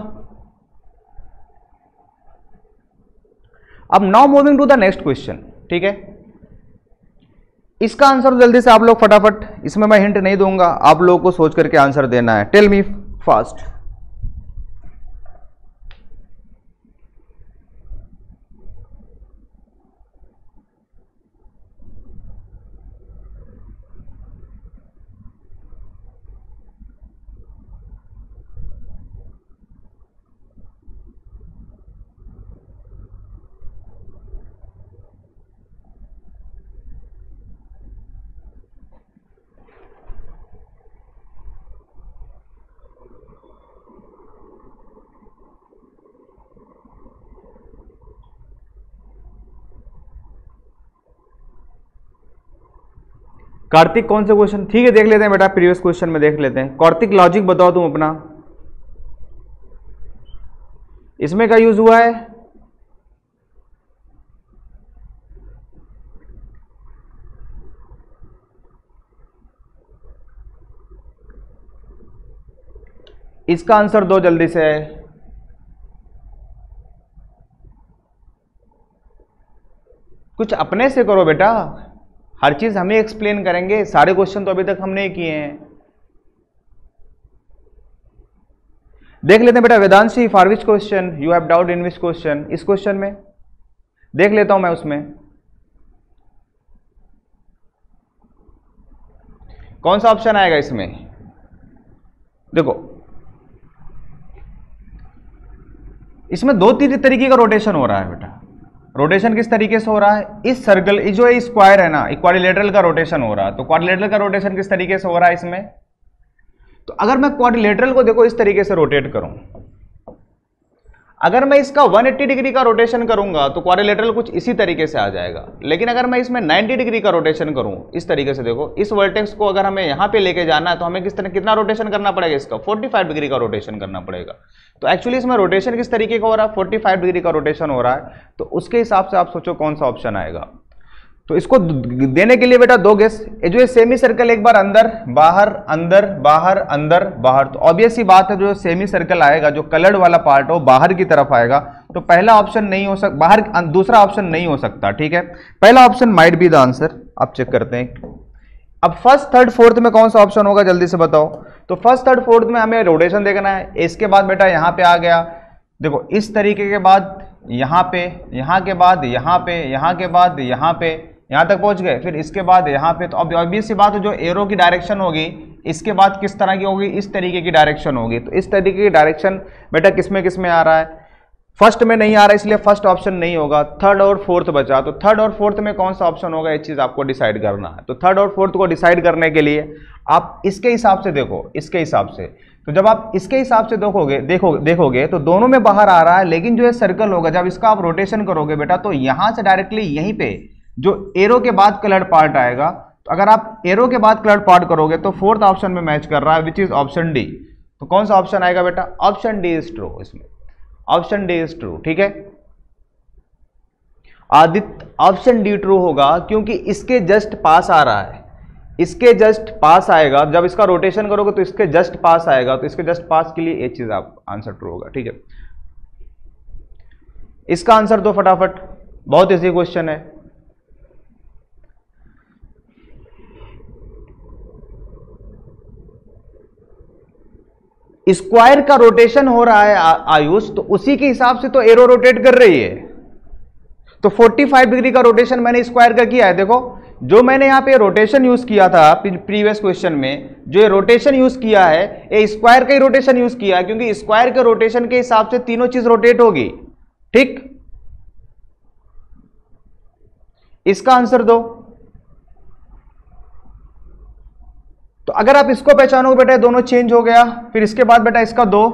अब now moving to the next question. ठीक है, इसका आंसर जल्दी से आप लोग फटाफट, इसमें मैं हिंट नहीं दूंगा, आप लोगों को सोच करके आंसर देना है। Tell me fast. कार्तिक कौन सा क्वेश्चन, ठीक है देख लेते हैं बेटा, प्रीवियस क्वेश्चन में देख लेते हैं। कार्तिक लॉजिक बताओ तुम अपना, इसमें क्या यूज हुआ है, इसका आंसर दो जल्दी से। कुछ अपने से करो बेटा, हर चीज हमें एक्सप्लेन करेंगे, सारे क्वेश्चन तो अभी तक हम नहीं किए हैं। देख लेते हैं बेटा Vedanshi, for which question you have doubt in which question, इस क्वेश्चन में देख लेता हूं मैं उसमें कौन सा ऑप्शन आएगा। इसमें देखो इसमें दो तीन तरीके का रोटेशन हो रहा है बेटा। रोटेशन किस तरीके से हो रहा है, इस सर्कल जो स्क्वायर है ना, क्वाड्रिलेटरल का रोटेशन हो रहा है। तो क्वाड्रिलेटरल का रोटेशन किस तरीके से हो रहा है इसमें, तो अगर मैं क्वाड्रिलेटरल को देखो इस तरीके से रोटेट करूं, अगर मैं इसका 180 डिग्री का रोटेशन करूंगा तो क्वाड्रिलेटरल कुछ इसी तरीके से आ जाएगा। लेकिन अगर मैं इसमें 90 डिग्री का रोटेशन करूं इस तरीके से, देखो इस वर्टेक्स को अगर हमें यहां पे लेके जाना है तो हमें किस तरह कितना रोटेशन करना पड़ेगा, इसका 45 डिग्री का रोटेशन करना पड़ेगा। तो एक्चुअली इसमें रोटेशन किस तरीके का हो रहा है, 45 डिग्री का रोटेशन हो रहा है। तो उसके हिसाब से आप सोचो कौन सा ऑप्शन आएगा। तो इसको देने के लिए बेटा दो गेस, ये जो सेमी सर्कल एक बार अंदर बाहर अंदर बाहर अंदर बाहर, तो ऑब्वियस ही बात है जो सेमी सर्कल आएगा, जो कलर्ड वाला पार्ट हो बाहर की तरफ आएगा। तो पहला ऑप्शन नहीं हो सकता, बाहर दूसरा ऑप्शन नहीं हो सकता। ठीक है, पहला option might be the answer. आप चेक करते हैं अब फर्स्ट थर्ड फोर्थ में कौन सा ऑप्शन होगा, जल्दी से बताओ। तो फर्स्ट थर्ड फोर्थ में हमें रोटेशन देखना है। इसके बाद बेटा यहां पे आ गया, देखो इस तरीके के बाद यहां पे, यहां के बाद यहां पे, यहां के बाद यहां पे, यहां तक पहुंच गए, फिर इसके बाद यहां पे। तो अब ऑब्वियस सी बात है जो एरो की डायरेक्शन होगी इसके बाद किस तरह की होगी, इस तरीके की डायरेक्शन होगी। तो इस तरीके की डायरेक्शन बेटा किस में आ रहा है, फर्स्ट में नहीं आ रहा, इसलिए फर्स्ट ऑप्शन नहीं होगा। थर्ड और फोर्थ बचा, तो थर्ड और फोर्थ में कौन सा ऑप्शन होगा, ये चीज आपको डिसाइड करना है। तो थर्ड और फोर्थ को डिसाइड करने के लिए आप इसके हिसाब से देखो, इसके हिसाब से। तो जब आप इसके हिसाब से देखोगे तो दोनों में बाहर आ रहा है, लेकिन जो ये सर्कल होगा जब इसका आप रोटेशन करोगे बेटा तो यहां से डायरेक्टली यहीं पे जो एरो के बाद कलर्ड पार्ट आएगा। तो अगर आप एरो के बाद कलर्ड पार्ट करोगे तो फोर्थ ऑप्शन में मैच कर रहा है, विच इज ऑप्शन डी। तो कौन सा ऑप्शन आएगा बेटा, ऑप्शन डी इज ट्रू। इसमें ऑप्शन डी इज ट्रू। ठीक है, आदित्य, ऑप्शन डी ट्रू होगा, क्योंकि इसके जस्ट पास आ रहा है, इसके जस्ट पास आएगा, जब इसका रोटेशन करोगे तो इसके जस्ट पास आएगा, तो इसके जस्ट पास के लिए ये चीज आप आंसर ट्रू होगा। ठीक है, इसका आंसर दो फटाफट, बहुत इजी क्वेश्चन है। स्क्वायर का रोटेशन हो रहा है आयुष, तो उसी के हिसाब से तो एरो रोटेट कर रही है। तो 45 डिग्री का रोटेशन मैंने स्क्वायर का किया है। देखो जो मैंने यहां पे रोटेशन यूज किया था प्रीवियस क्वेश्चन में, जो ये रोटेशन यूज किया है ये स्क्वायर का ही रोटेशन यूज किया है, क्योंकि स्क्वायर के रोटेशन के हिसाब से तीनों चीज रोटेट होगी। ठीक, इसका आंसर दो। तो अगर आप इसको पहचानोगे बेटा दोनों चेंज हो गया, फिर इसके बाद बेटा इसका दो,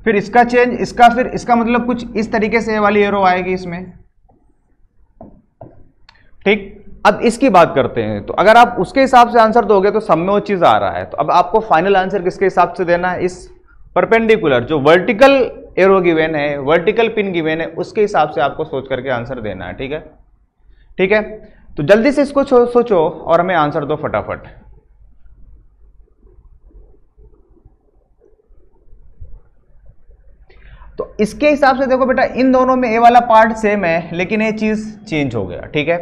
फिर इसका चेंज, इसका, फिर इसका, मतलब कुछ इस तरीके से ये वाली एरो आएगी इसमें। ठीक, अब इसकी बात करते हैं। तो अगर आप उसके हिसाब से आंसर दोगे तो सब में वो चीज आ रहा है। तो अब आपको फाइनल आंसर किसके हिसाब से देना है? इस परपेंडिकुलर जो वर्टिकल एरो गिवन है, वर्टिकल पिन गिवन है, उसके हिसाब से आपको सोच करके आंसर देना है। ठीक है, ठीक है, तो जल्दी से इसको सोचो और हमें आंसर दो फटाफट। तो इसके हिसाब से देखो बेटा इन दोनों में ए वाला पार्ट सेम है, लेकिन ये चीज चेंज हो गया। ठीक है,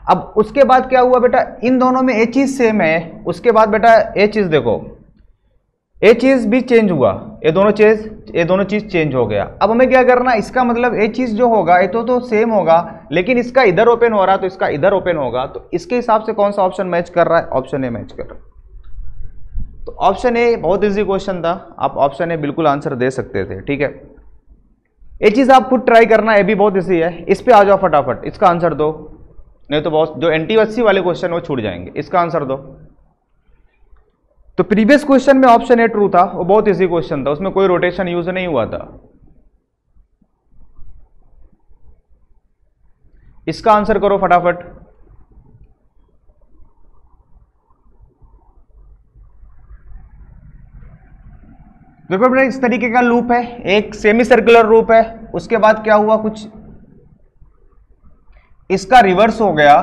अब उसके बाद क्या हुआ बेटा, इन दोनों में ये चीज सेम है, उसके बाद बेटा ये चीज देखो, ये चीज भी चेंज हुआ, ये दोनों चीज चेंज हो गया। अब हमें क्या करना, इसका मतलब ये चीज जो होगा ये तो सेम होगा, लेकिन इसका इधर ओपन हो रहा है तो इसका इधर ओपन होगा। तो इसके हिसाब से कौन सा ऑप्शन मैच कर रहा है? ऑप्शन ए मैच कर रहा है। तो ऑप्शन ए बहुत इजी क्वेश्चन था, आप ऑप्शन ए बिल्कुल आंसर दे सकते थे। ठीक है, ये चीज आप खुद ट्राई करना, ये भी बहुत इजी है। इस पे आ जाओ फटाफट, इसका आंसर दो, नहीं तो बहुत जो एनटीएससी वाले क्वेश्चन वो छूट जाएंगे। इसका आंसर दो। तो प्रीवियस क्वेश्चन में ऑप्शन ए ट्रू था, वो बहुत इजी क्वेश्चन था, उसमें कोई रोटेशन यूज नहीं हुआ था। इसका आंसर करो फटाफट। देखो बेटा इस तरीके का लूप है, एक सेमी सर्कुलर लूप है, उसके बाद क्या हुआ, कुछ इसका रिवर्स हो गया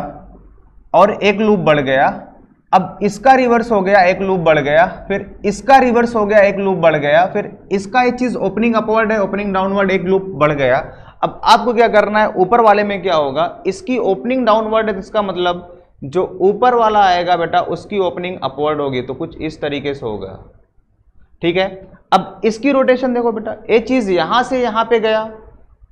और एक लूप बढ़ गया। अब इसका रिवर्स हो गया, एक लूप बढ़ गया, फिर इसका रिवर्स हो गया, एक लूप बढ़ गया, फिर इसका एक चीज ओपनिंग अपवर्ड है, ओपनिंग डाउनवर्ड, एक लूप बढ़ गया। अब आपको क्या करना है, ऊपर वाले में क्या होगा, इसकी ओपनिंग डाउनवर्ड है, इसका मतलब जो ऊपर वाला आएगा बेटा उसकी ओपनिंग अपवर्ड होगी, तो कुछ इस तरीके से होगा। ठीक है, अब इसकी रोटेशन देखो बेटा, ये चीज यहां से यहां पे गया,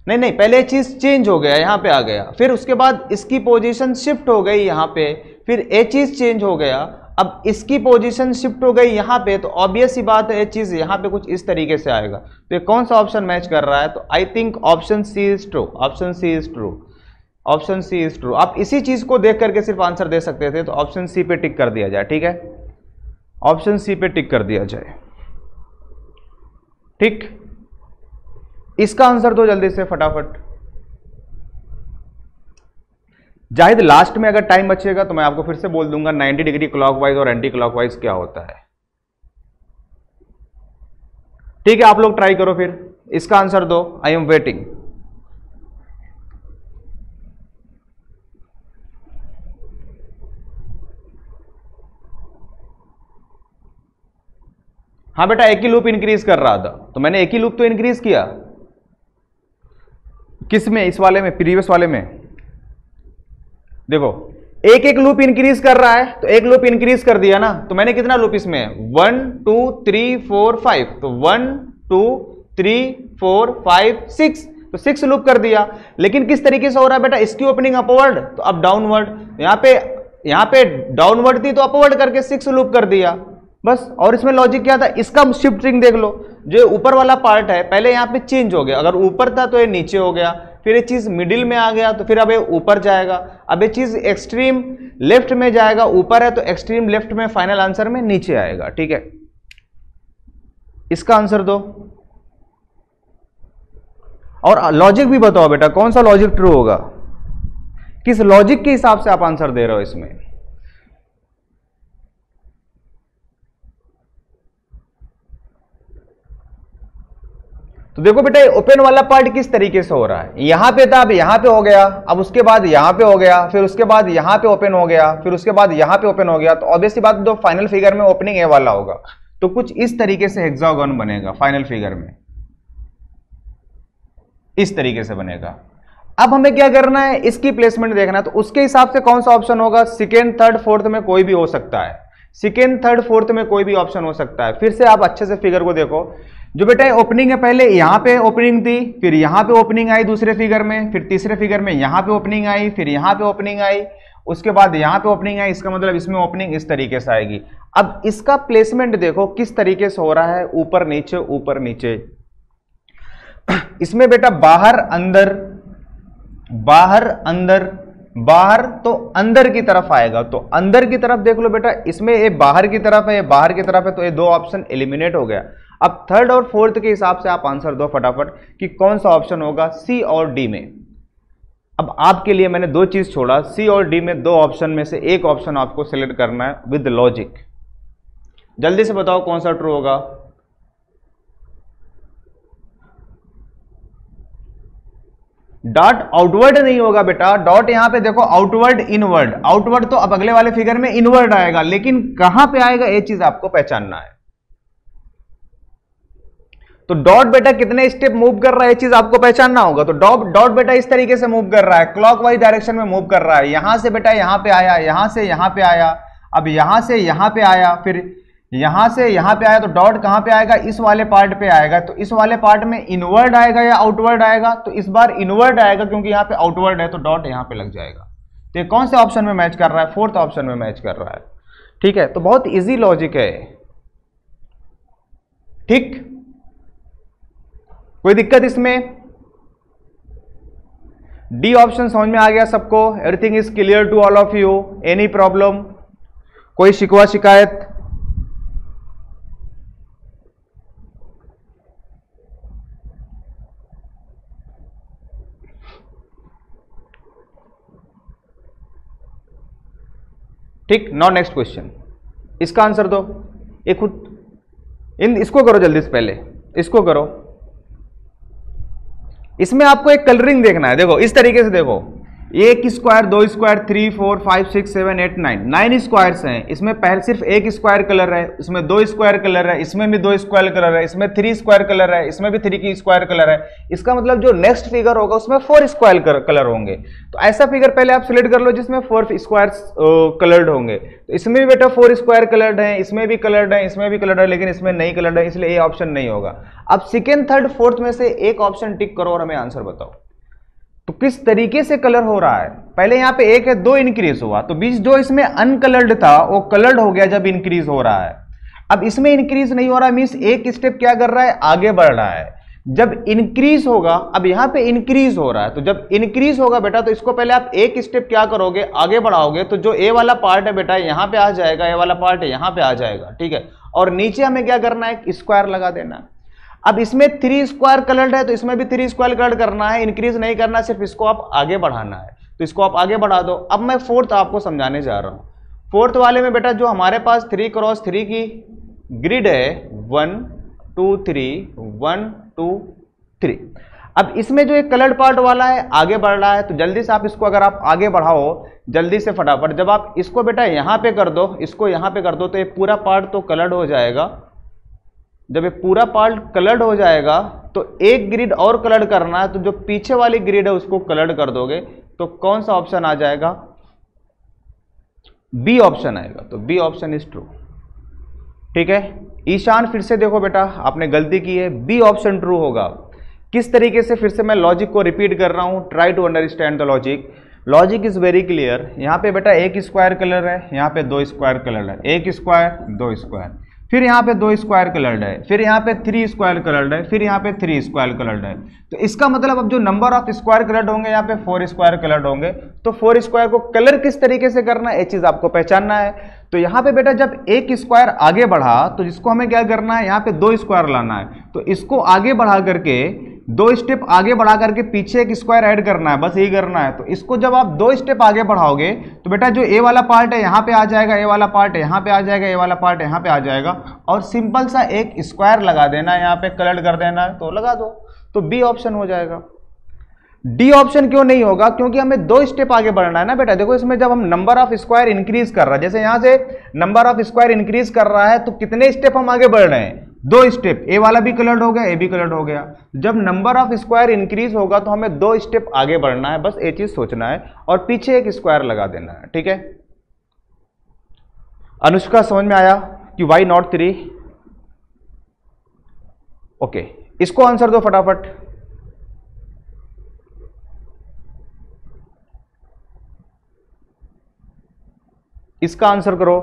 नहीं पहले ये चीज चेंज हो गया, यहां पे आ गया, फिर उसके बाद इसकी पोजीशन शिफ्ट हो गई यहां पे, फिर ये चीज चेंज हो गया, अब इसकी पोजीशन शिफ्ट हो गई यहां पे, तो ऑब्वियस सी बात है ये चीज यहां पे कुछ इस तरीके से आएगा। तो ये कौन सा ऑप्शन मैच कर रहा है? तो I think option C is true, option C is true, option C is true. आप इसी चीज को देख करके सिर्फ आंसर दे सकते थे, तो ऑप्शन सी पे टिक कर दिया जाए। ठीक है, ऑप्शन सी पे टिक कर दिया जाए। ठीक, इसका आंसर दो जल्दी से फटाफट। जाहिद लास्ट में अगर टाइम बचेगा तो मैं आपको फिर से बोल दूंगा 90 डिग्री क्लॉकवाइज और एंटी क्लॉकवाइज क्या होता है। ठीक है, आप लोग ट्राई करो फिर, इसका आंसर दो, आई एम वेटिंग। हाँ बेटा एक ही लूप इंक्रीज कर रहा था, तो मैंने एक ही लूप तो इंक्रीज किया। किस में? इस वाले में, प्रीवियस वाले में। देखो एक एक लूप इंक्रीज कर रहा है, तो एक लूप इंक्रीज कर दिया ना, तो मैंने कितना लूप इसमें 1 2 3 4 5, तो 1 2 3 4 5 6, तो 6 लूप कर दिया। लेकिन किस तरीके से हो रहा है बेटा, इसकी ओपनिंग अपवर्ड तो अब डाउनवर्ड, यहां पे डाउनवर्ड थी तो अपवर्ड करके 6 लूप कर दिया बस। और इसमें लॉजिक क्या था, इसका शिफ्टिंग देख लो, जो ऊपर वाला पार्ट है पहले यहां पे चेंज हो गया, अगर ऊपर था तो ये नीचे हो गया, फिर ये चीज मिडिल में आ गया तो फिर अब ये ऊपर जाएगा, अब ये चीज एक्सट्रीम लेफ्ट में जाएगा, ऊपर है तो एक्सट्रीम लेफ्ट में, फाइनल आंसर में नीचे आएगा। ठीक है, इसका आंसर दो और लॉजिक भी बताओ बेटा, कौन सा लॉजिक ट्रू होगा, किस लॉजिक के हिसाब से आप आंसर दे रहे हो इसमें। तो देखो बेटा ये ओपन वाला पार्ट किस तरीके से हो रहा है, यहां पे था, अब यहां पे हो गया, अब उसके बाद यहां पे हो गया, फिर उसके बाद यहां पे ओपन हो गया, फिर उसके बाद यहां पे ओपन हो गया। तो ऑब्वियसली बात जो फाइनल फिगर में ओपनिंग ए वाला होगा, तो कुछ इस तरीके से हेक्सागोन बनेगा फाइनल फिगर में, इस तरीके से बनेगा। अब हमें क्या करना है, इसकी प्लेसमेंट देखना है। तो उसके हिसाब से कौन सा ऑप्शन होगा, सेकेंड थर्ड फोर्थ में कोई भी हो सकता है, सेकेंड थर्ड फोर्थ में कोई भी ऑप्शन हो सकता है। फिर से आप अच्छे से फिगर को देखो, जो बेटा ओपनिंग है, पहले यहां पे ओपनिंग थी, फिर यहां पे ओपनिंग आई दूसरे फिगर में, फिर तीसरे फिगर में यहां पे ओपनिंग आई, फिर यहां पे ओपनिंग आई, उसके बाद यहां पे ओपनिंग आई। इसका मतलब इसमें ओपनिंग इस तरीके से आएगी। अब इसका प्लेसमेंट देखो किस तरीके से हो रहा है, ऊपर नीचे ऊपर नीचे। इसमें बेटा बाहर अंदर बाहर अंदर बाहर, तो अंदर की तरफ आएगा। तो अंदर की तरफ देख लो बेटा, इसमें ये बाहर की तरफ है, ये बाहर की तरफ है, तो ये दो ऑप्शन एलिमिनेट हो गया। अब थर्ड और फोर्थ के हिसाब से आप आंसर दो फटाफट कि कौन सा ऑप्शन होगा, सी और डी में। अब आपके लिए मैंने दो चीज छोड़ा, सी और डी में दो ऑप्शन में से एक ऑप्शन आपको सिलेक्ट करना है विद लॉजिक। जल्दी से बताओ कौन सा ट्रू होगा। डॉट आउटवर्ड नहीं होगा बेटा, डॉट यहां पे देखो आउटवर्ड इनवर्ड, आउटवर्ड तो अब अगले वाले फिगर में इनवर्ड आएगा, लेकिन कहां पे आएगा ये चीज आपको पहचानना है। तो डॉट बेटा कितने स्टेप मूव कर रहा है ये चीज आपको पहचानना होगा। तो डॉट बेटा इस तरीके से मूव कर रहा है, क्लॉकवाइज डायरेक्शन में मूव कर रहा है। यहां से बेटा यहां पे आया, यहां से यहां पे आया, अब यहां से यहां पे आया, फिर यहां से यहां पे आया। तो डॉट कहां पे आएगा, इस वाले पार्ट पे आएगा। तो इस वाले पार्ट में इनवर्ड आएगा या आउटवर्ड आएगा, तो इस बार इनवर्ड आएगा क्योंकि यहां पे आउटवर्ड है, तो डॉट यहां पे लग जाएगा। तो ये कौन से ऑप्शन में मैच कर रहा है, फोर्थ ऑप्शन में मैच कर रहा है। ठीक है, तो बहुत इजी लॉजिक है। ठीक, कोई दिक्कत इसमें? डी ऑप्शन समझ में आ गया सबको? Everything is clear to all of you? Any problem, कोई शिकवा शिकायत? ठीक, नाउ नेक्स्ट क्वेश्चन, इसका आंसर दो। ये खुद इसको करो जल्दी से, पहले इसको करो। इसमें आपको एक कलरिंग देखना है। देखो इस तरीके से देखो, एक स्क्वायर, दो स्क्वायर, 3 4 5 6 7 8 9 स्क्वायर्स हैं। इसमें पहले सिर्फ एक स्क्वायर कलर है, इसमें दो स्क्वायर कलर है, इसमें भी दो स्क्वायर कलर है, इसमें 3 स्क्वायर कलर है, इसमें भी 3 की स्क्वायर कलर है। इसका मतलब जो नेक्स्ट फिगर होगा उसमें 4 स्क्वायर कलर होंगे। तो ऐसा फिगर पहले आप सिलेक्ट कर लो जिसमें 4 स्क्वायर कलर्ड होंगे। तो इसमें भी बेटा 4 स्क्वायर कलर्ड है, इसमें भी कलर्ड है, इसमें भी कलर्ड है, लेकिन इसमें नहीं कलर्ड है, इसलिए ये ऑप्शन नहीं होगा। अब सेकेंड थर्ड फोर्थ में से एक ऑप्शन टिक करो और हमें आंसर बताओ। तो किस तरीके से कलर हो रहा है, पहले यहां पे एक है, दो इंक्रीज हुआ, तो बीच जो इसमें अनकलर्ड था वो कलर्ड हो गया जब इंक्रीज हो रहा है। अब इसमें इंक्रीज नहीं हो रहा, मींस एक स्टेप क्या कर रहा है, आगे बढ़ रहा है। जब इंक्रीज होगा, अब यहां पे इंक्रीज हो रहा है, तो जब इंक्रीज होगा बेटा तो इसको पहले आप एक स्टेप क्या करोगे, आगे बढ़ाओगे। तो जो ए वाला पार्ट है बेटा यहां पे आ जाएगा, ए वाला पार्ट यहां पे आ जाएगा। ठीक है, और नीचे हमें क्या करना है, स्क्वायर लगा देना। अब इसमें 3 स्क्वायर कलर्ड है, तो इसमें भी 3 स्क्वायर कलर्ड करना है, इंक्रीज नहीं करना, सिर्फ इसको आप आगे बढ़ाना है। तो इसको आप आगे बढ़ा दो। अब मैं फोर्थ आपको समझाने जा रहा हूं। फोर्थ वाले में बेटा जो हमारे पास 3 क्रॉस 3 की ग्रिड है, 1 2 3 1 2 3। अब इसमें जो एक कलर्ड पार्ट वाला है आगे बढ़ रहा है, तो जल्दी से आप इसको अगर आप आगे बढ़ाओ जल्दी से फटाफट, जब आप इसको बेटा यहां पे कर दो, इसको यहां पे कर दो, तो ये पूरा पार्ट तो कलर्ड हो जाएगा। जब ये पूरा पार्ट कलर्ड हो जाएगा तो एक ग्रिड और कलर्ड करना है, तो जो पीछे वाली ग्रिड है उसको कलर्ड कर दोगे। तो कौन सा ऑप्शन आ जाएगा, बी ऑप्शन आएगा। तो बी ऑप्शन इज ट्रू। ठीक है, ईशान फिर से देखो बेटा, आपने गलती की है, बी ऑप्शन ट्रू होगा। किस तरीके से, फिर से मैं लॉजिक को रिपीट कर रहा हूं, try to understand the logic. Logic is very clear. यहां पे बेटा एक स्क्वायर कलर है, यहां पे 2 स्क्वायर कलर है, एक स्क्वायर 2 स्क्वायर, फिर यहाँ पे 2 स्क्वायर कलर्ड है, फिर यहाँ पे 3 स्क्वायर कलर्ड है, फिर यहाँ पे 3 स्क्वायर कलर्ड है। तो इसका मतलब अब जो नंबर ऑफ स्क्वायर कलर्ड होंगे यहाँ पे 4 स्क्वायर कलर्ड होंगे। तो 4 स्क्वायर को कलर किस तरीके से करना है, ये चीज आपको पहचानना है। तो यहाँ पे बेटा जब एक स्क्वायर आगे बढ़ा तो जिसको हमें क्या करना है, यहाँ पे 2 स्क्वायर लाना है। तो इसको आगे बढ़ा करके 2 स्टेप आगे बढ़ा करके पीछे एक स्क्वायर ऐड करना है, बस यही करना है। तो इसको जब आप 2 स्टेप आगे बढ़ाओगे तो बेटा जो ए वाला पार्ट है यहाँ पे आ जाएगा, ए वाला पार्ट यहाँ पे आ जाएगा, ए वाला पार्ट यहाँ पे आ जाएगा, और सिंपल सा एक स्क्वायर लगा देना है, यहाँ पे कलर कर देना है, तो लगा दो, तो बी ऑप्शन हो जाएगा। डी ऑप्शन क्यों नहीं होगा? क्योंकि हमें 2 स्टेप आगे बढ़ना है ना बेटा। देखो इसमें जब हम नंबर ऑफ स्क्वायर इंक्रीज कर रहा है, जैसे यहां से नंबर ऑफ स्क्वायर इंक्रीज कर रहा है, तो कितने स्टेप हम आगे बढ़ रहे हैं? 2 स्टेप। ए वाला भी कलर्ड हो गया, ए भी कलर्ड हो गया। जब नंबर ऑफ स्क्वायर इंक्रीज होगा तो हमें 2 स्टेप आगे बढ़ना है, बस ये चीज सोचना है, और पीछे एक स्क्वायर लगा देना है, ठीक है। अनुष्का समझ में आया कि वाई नॉट 3? ओके, इसको आंसर दो फटाफट। इसका आंसर करो।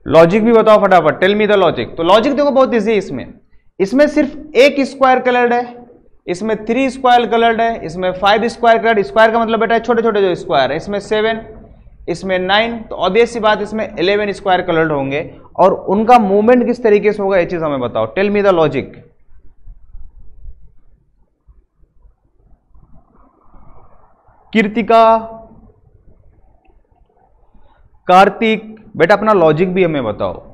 लॉजिक भी बताओ फटाफट, टेल मी द लॉजिक। तो लॉजिक देखो बहुत इजी है। इसमें सिर्फ एक स्क्वायर कलर्ड है, इसमें 3 स्क्वायर कलर्ड है, इसमें 5 स्क्वायर कलर्ड। स्क्वायर का मतलब बेटा छोटे छोटे जो स्क्वायर है, इसमें 7, इसमें 9, तो ऑब्वियस सी बात इसमें 11 स्क्वायर कलर्ड होंगे, और उनका मूवमेंट किस तरीके से होगा ये चीज हमें बताओ। Tell me the logic. Kirtika, Kartik, बेटा अपना लॉजिक भी हमें बताओ।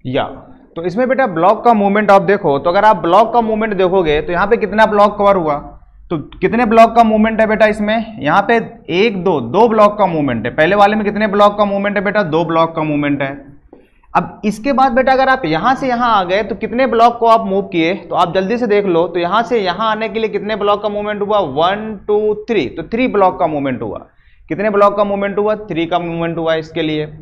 या तो इसमें बेटा ब्लॉक का मूवमेंट आप देखो, तो अगर आप ब्लॉक का मूवमेंट देखोगे तो यहाँ पे कितना ब्लॉक कवर हुआ, तो कितने ब्लॉक का मूवमेंट है बेटा इसमें? यहाँ पे 1 2 2 ब्लॉक का मूवमेंट है। पहले वाले में कितने ब्लॉक का मूवमेंट है बेटा? 2 ब्लॉक का मूवमेंट है। अब इसके बाद बेटा अगर आप यहां से यहां आ गए तो कितने ब्लॉक को आप मूव किए, तो आप जल्दी से देख लो। तो यहां से यहां आने के लिए कितने ब्लॉक का मूवमेंट हुआ? 1 2 3, तो 3 ब्लॉक का मूवमेंट हुआ। कितने ब्लॉक का मूवमेंट हुआ? 3 का मूवमेंट हुआ इसके लिए।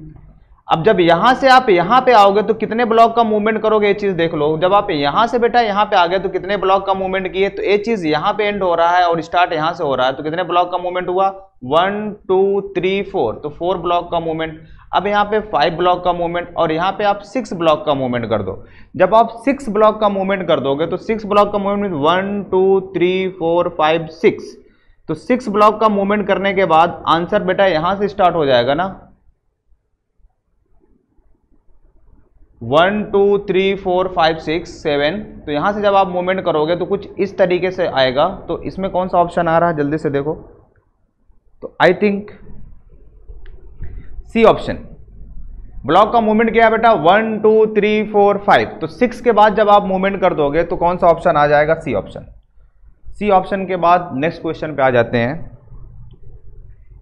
अब जब यहां से आप यहां पे आओगे तो कितने ब्लॉक का मूवमेंट करोगे, ये चीज देख लो। जब आप यहां से बेटा यहां पे आ गए तो कितने ब्लॉक का मूवमेंट किए, तो ये चीज यहां पे एंड हो रहा है और स्टार्ट यहां से हो रहा है, तो कितने ब्लॉक का मूवमेंट हुआ, 1 2 3 4, तो 4 ब्लॉक का मूवमेंट। अब यहाँ पे 5 ब्लॉक का मूवमेंट और यहाँ पे आप 6 ब्लॉक का मूवमेंट कर दो। जब आप 6 ब्लॉक का मूवमेंट कर दोगे तो 6 ब्लॉक का मूवमेंट 1 2 3 4 5 6, तो 6 ब्लॉक का मूवमेंट करने के बाद आंसर बेटा यहां से स्टार्ट हो जाएगा ना, 1 2 3 4 5 6 7, तो यहां से जब आप मूवमेंट करोगे तो कुछ इस तरीके से आएगा। तो इसमें कौन सा ऑप्शन आ रहा है जल्दी से देखो, तो I think C option. Block का मूवमेंट क्या है बेटा, 1 2 3 4 5, तो 6 के बाद जब आप मूवमेंट कर दोगे तो कौन सा ऑप्शन आ जाएगा, सी ऑप्शन। सी ऑप्शन के बाद नेक्स्ट क्वेश्चन पे आ जाते हैं।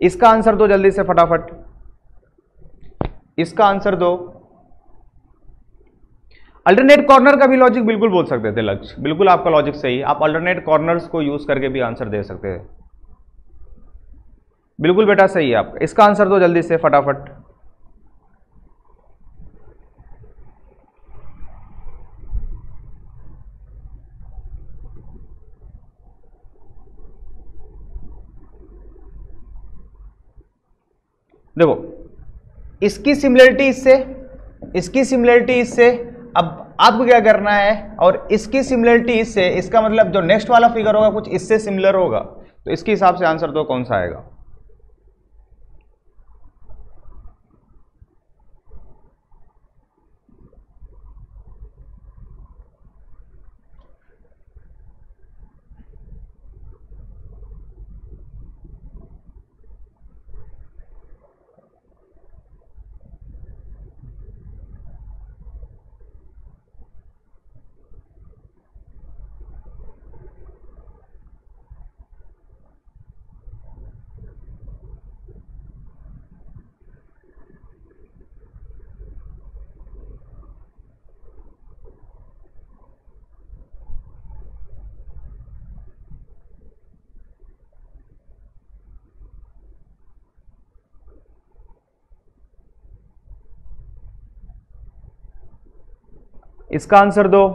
इसका आंसर दो जल्दी से फटाफट, इसका आंसर दो। अल्टरनेट कॉर्नर का भी लॉजिक बिल्कुल बोल सकते थे लक्ष्य, बिल्कुल आपका लॉजिक सही, आप अल्टरनेट कॉर्नर्स को यूज करके भी आंसर दे सकते थे, बिल्कुल बेटा सही है आपका। इसका आंसर दो जल्दी से फटाफट। देखो इसकी सिमिलरिटी इससे, इसकी सिमिलरिटी इससे, अब आपको क्या करना है, और इसकी सिमिलरिटी इससे, इसका मतलब जो नेक्स्ट वाला फिगर होगा कुछ इससे सिमिलर होगा, तो इसके हिसाब से आंसर तो कौन सा आएगा। इसका आंसर दो।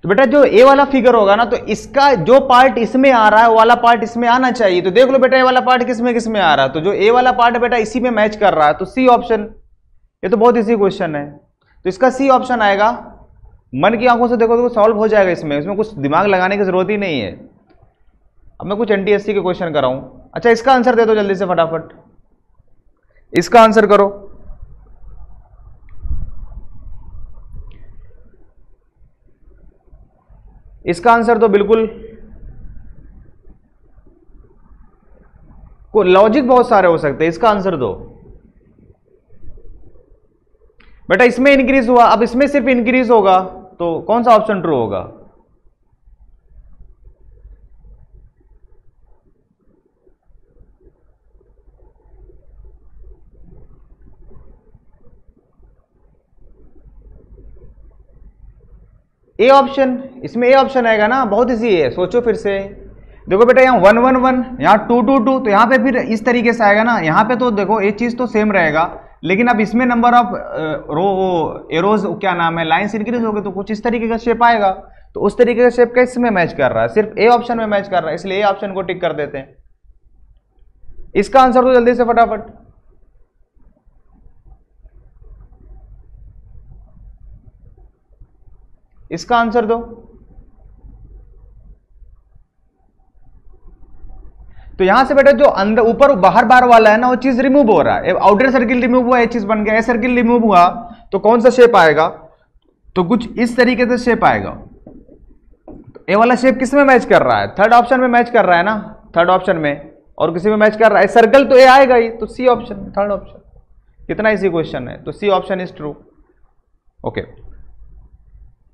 तो बेटा जो ए वाला फिगर होगा ना, तो इसका जो पार्ट इसमें आ रहा है वो वाला पार्ट इसमें आना चाहिए। तो देख लो बेटा ए वाला पार्ट किसमें किसमें आ रहा है, तो जो ए वाला पार्ट है बेटा इसी में मैच कर रहा है, तो सी ऑप्शन। ये तो बहुत इजी क्वेश्चन है, तो इसका सी ऑप्शन आएगा। मन की आंखों से देखो तो सॉल्व हो जाएगा, इसमें इसमें कुछ दिमाग लगाने की जरूरत ही नहीं है। अब मैं कुछ एनटीएससी के क्वेश्चन कर रहा हूं। अच्छा इसका आंसर दे दो जल्दी से फटाफट, इसका आंसर करो। इसका आंसर तो बिल्कुल, को लॉजिक बहुत सारे हो सकते हैं, इसका आंसर दो बेटा। इसमें इंक्रीज हुआ, अब इसमें सिर्फ इंक्रीज होगा, तो कौन सा ऑप्शन ट्रू होगा। ए ऑप्शन, इसमें ए ऑप्शन आएगा ना, बहुत इजी है, सोचो फिर से। देखो बेटा यहाँ 1 1 1, यहाँ 2 2 2, तो यहाँ पे फिर इस तरीके से आएगा ना। यहाँ पे तो देखो ये चीज तो सेम रहेगा, लेकिन अब इसमें नंबर ऑफ एरोज क्या नाम है, लाइंस इंक्रीज हो गए, तो कुछ इस तरीके का शेप आएगा। तो उस तरीके का शेप कैसे में मैच कर रहा है, सिर्फ ए ऑप्शन में मैच कर रहा है, इसलिए ए ऑप्शन को टिक कर देते हैं। इसका आंसर तो जल्दी से फटाफट। इसका आंसर दो। तो यहां से बेटा जो अंदर ऊपर बाहर बार वाला है ना, वो चीज रिमूव हो रहा है। आउटर सर्किल रिमूव हुआ, ये चीज बन गया, ए सर्किल रिमूव हुआ, तो कौन सा शेप आएगा, तो कुछ इस तरीके से शेप आएगा। ए वाला शेप किस में मैच कर रहा है, थर्ड ऑप्शन में मैच कर रहा है ना, थर्ड ऑप्शन में, और किसी में मैच कर रहा है सर्कल, तो ए आएगा ही, तो सी ऑप्शन, थर्ड ऑप्शन। कितना इजी क्वेश्चन है, तो C option is true. Okay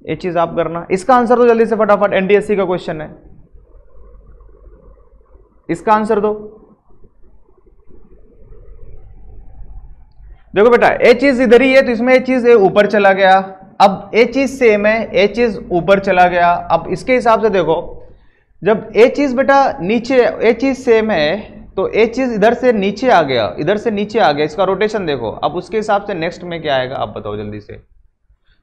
ये चीज आप करना। इसका आंसर दो जल्दी से फटाफट, एनटीएससी का क्वेश्चन है, इसका आंसर दो। देखो बेटा ये चीज इधर ही है तो इसमें ये चीज ऊपर चला गया, अब ये चीज सेम है, ये चीज ऊपर चला गया। अब इसके हिसाब से देखो, जब ये चीज बेटा नीचे, ये चीज सेम है तो ये चीज इधर से नीचे आ गया, इधर से नीचे आ गया, इसका रोटेशन देखो। अब उसके हिसाब से नेक्स्ट में क्या आएगा आप बताओ जल्दी से।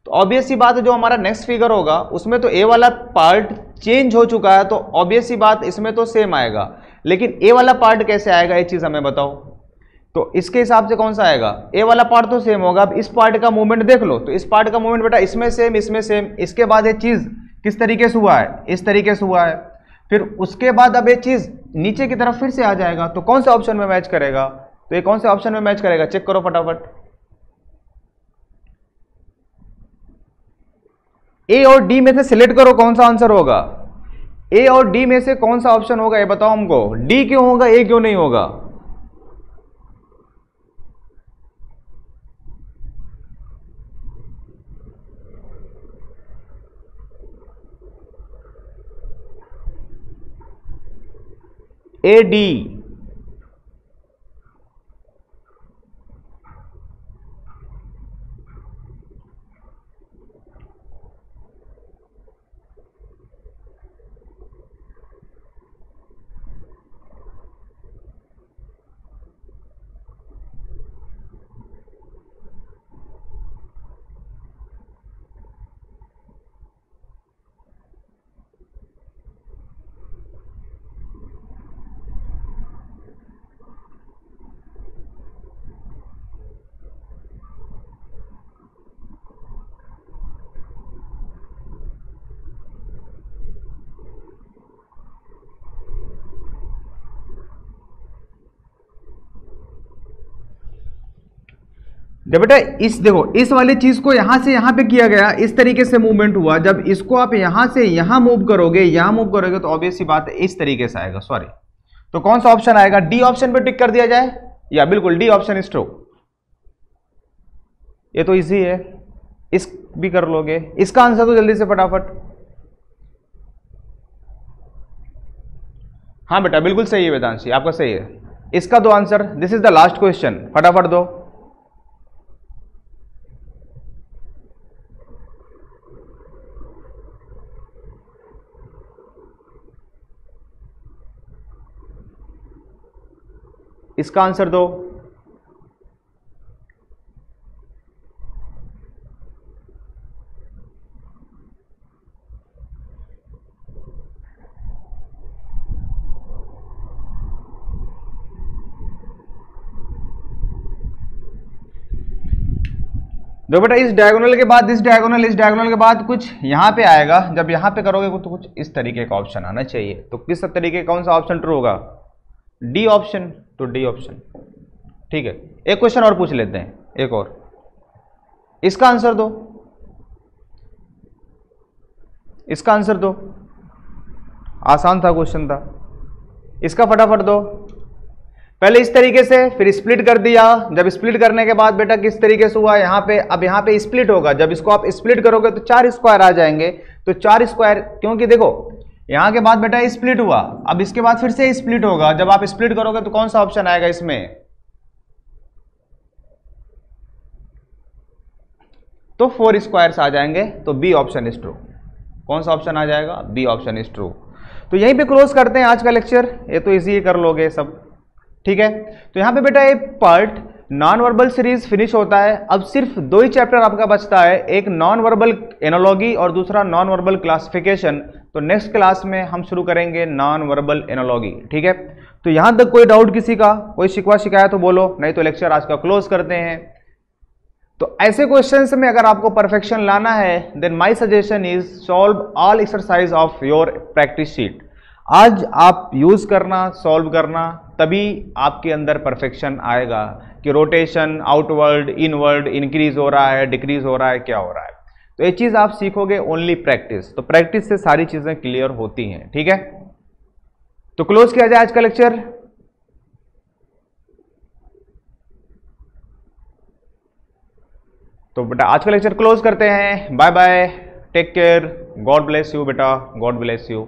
तो ऑब्वियस सी बात है जो हमारा नेक्स्ट फिगर होगा उसमें तो ए वाला पार्ट चेंज हो चुका है, तो ऑब्वियस सी बात इसमें तो सेम आएगा, लेकिन ए वाला पार्ट कैसे आएगा ये चीज हमें बताओ। तो इसके हिसाब से कौन सा आएगा, ए वाला पार्ट तो सेम होगा। अब इस पार्ट का मूवमेंट देख लो, तो इस पार्ट का मूवमेंट बेटा इसमें सेम, इसमें सेम। इसके बाद ये चीज किस तरीके से हुआ है, इस तरीके से हुआ है। फिर उसके बाद अब ये चीज नीचे की तरफ फिर से आ जाएगा, तो कौन सा ऑप्शन में मैच करेगा, तो ये कौन से ऑप्शन में मैच करेगा, चेक करो फटाफट। ए और डी में से सिलेक्ट करो कौन सा आंसर होगा, ए और डी में से कौन सा ऑप्शन होगा ये बताओ हमको। डी क्यों होगा, ए क्यों नहीं होगा। ए डी, जब बेटा इस देखो इस वाली चीज को यहां से यहां पे किया गया, इस तरीके से मूवमेंट हुआ, जब इसको आप यहां से यहां मूव करोगे, यहां मूव करोगे तो ऑब्वियस सी बात है इस तरीके से आएगा, सॉरी। तो कौन सा ऑप्शन आएगा, डी ऑप्शन पे टिक कर दिया जाए, या बिल्कुल डी ऑप्शन इज ट्रू। ये तो इजी है, इस भी कर लोगे। इसका आंसर तो जल्दी से फटाफट। हाँ बेटा बिल्कुल सही है वेदांशी, आपका सही है। इसका दो answer, this is the last question, फटाफट दो। इसका आंसर दो। देखो बेटा इस डायगोनल के बाद, इस डायगोनल, इस डायगोनल के बाद कुछ यहां पे आएगा, जब यहां पे करोगे तो कुछ इस तरीके का ऑप्शन आना चाहिए। तो किस तरीके कौन सा ऑप्शन ट्रू होगा, डी ऑप्शन। तो डी ऑप्शन ठीक है। एक क्वेश्चन और पूछ लेते हैं, एक और, इसका आंसर दो, इसका आंसर दो। आसान था क्वेश्चन था, इसका फटाफट दो। पहले इस तरीके से, फिर स्प्लिट कर दिया, जब स्प्लिट करने के बाद बेटा किस तरीके से हुआ यहाँ पे, अब यहाँ पे स्प्लिट होगा, जब इसको आप स्प्लिट करोगे तो 4 स्क्वायर आ जाएंगे। तो 4 स्क्वायर, क्योंकि देखो यहाँ के बाद बेटा स्प्लिट हुआ, अब इसके बाद फिर से स्प्लिट होगा, जब आप स्प्लिट करोगे तो कौन सा ऑप्शन आएगा इसमें, तो 4 स्क्वायर्स आ जाएंगे। तो बी ऑप्शन इज ट्रू। कौन सा ऑप्शन आ जाएगा, बी ऑप्शन इज ट्रू। तो यहीं पे क्लोज करते हैं आज का लेक्चर, ये तो इजी कर लोगे सब, ठीक है। तो यहाँ पे बेटा ये part non verbal series finish होता है। अब सिर्फ 2 ही चैप्टर आपका बचता है, एक नॉन वर्बल एनोलॉजी और दूसरा नॉन वर्बल क्लासिफिकेशन। तो नेक्स्ट क्लास में हम शुरू करेंगे नॉन वर्बल एनोलॉजी, ठीक है। तो यहाँ तक कोई डाउट किसी का, कोई शिकवा शिकायत तो बोलो, नहीं तो लेक्चर आज का क्लोज करते हैं। तो ऐसे क्वेश्चंस में अगर आपको परफेक्शन लाना है, then my suggestion is solve all exercise of your practice sheet. आज आप यूज करना, सॉल्व करना, तभी आपके अंदर परफेक्शन आएगा कि रोटेशन, आउटवर्ड, इनवर्ड, इंक्रीज हो रहा है, डिक्रीज हो रहा है, क्या हो रहा है। तो ये चीज आप सीखोगे ओनली प्रैक्टिस। तो प्रैक्टिस से सारी चीजें क्लियर होती हैं, ठीक है। तो क्लोज किया जाए आज का लेक्चर। तो बेटा आज का लेक्चर क्लोज करते हैं, bye bye. Take care, God bless you बेटा, गॉड ब्लेस यू।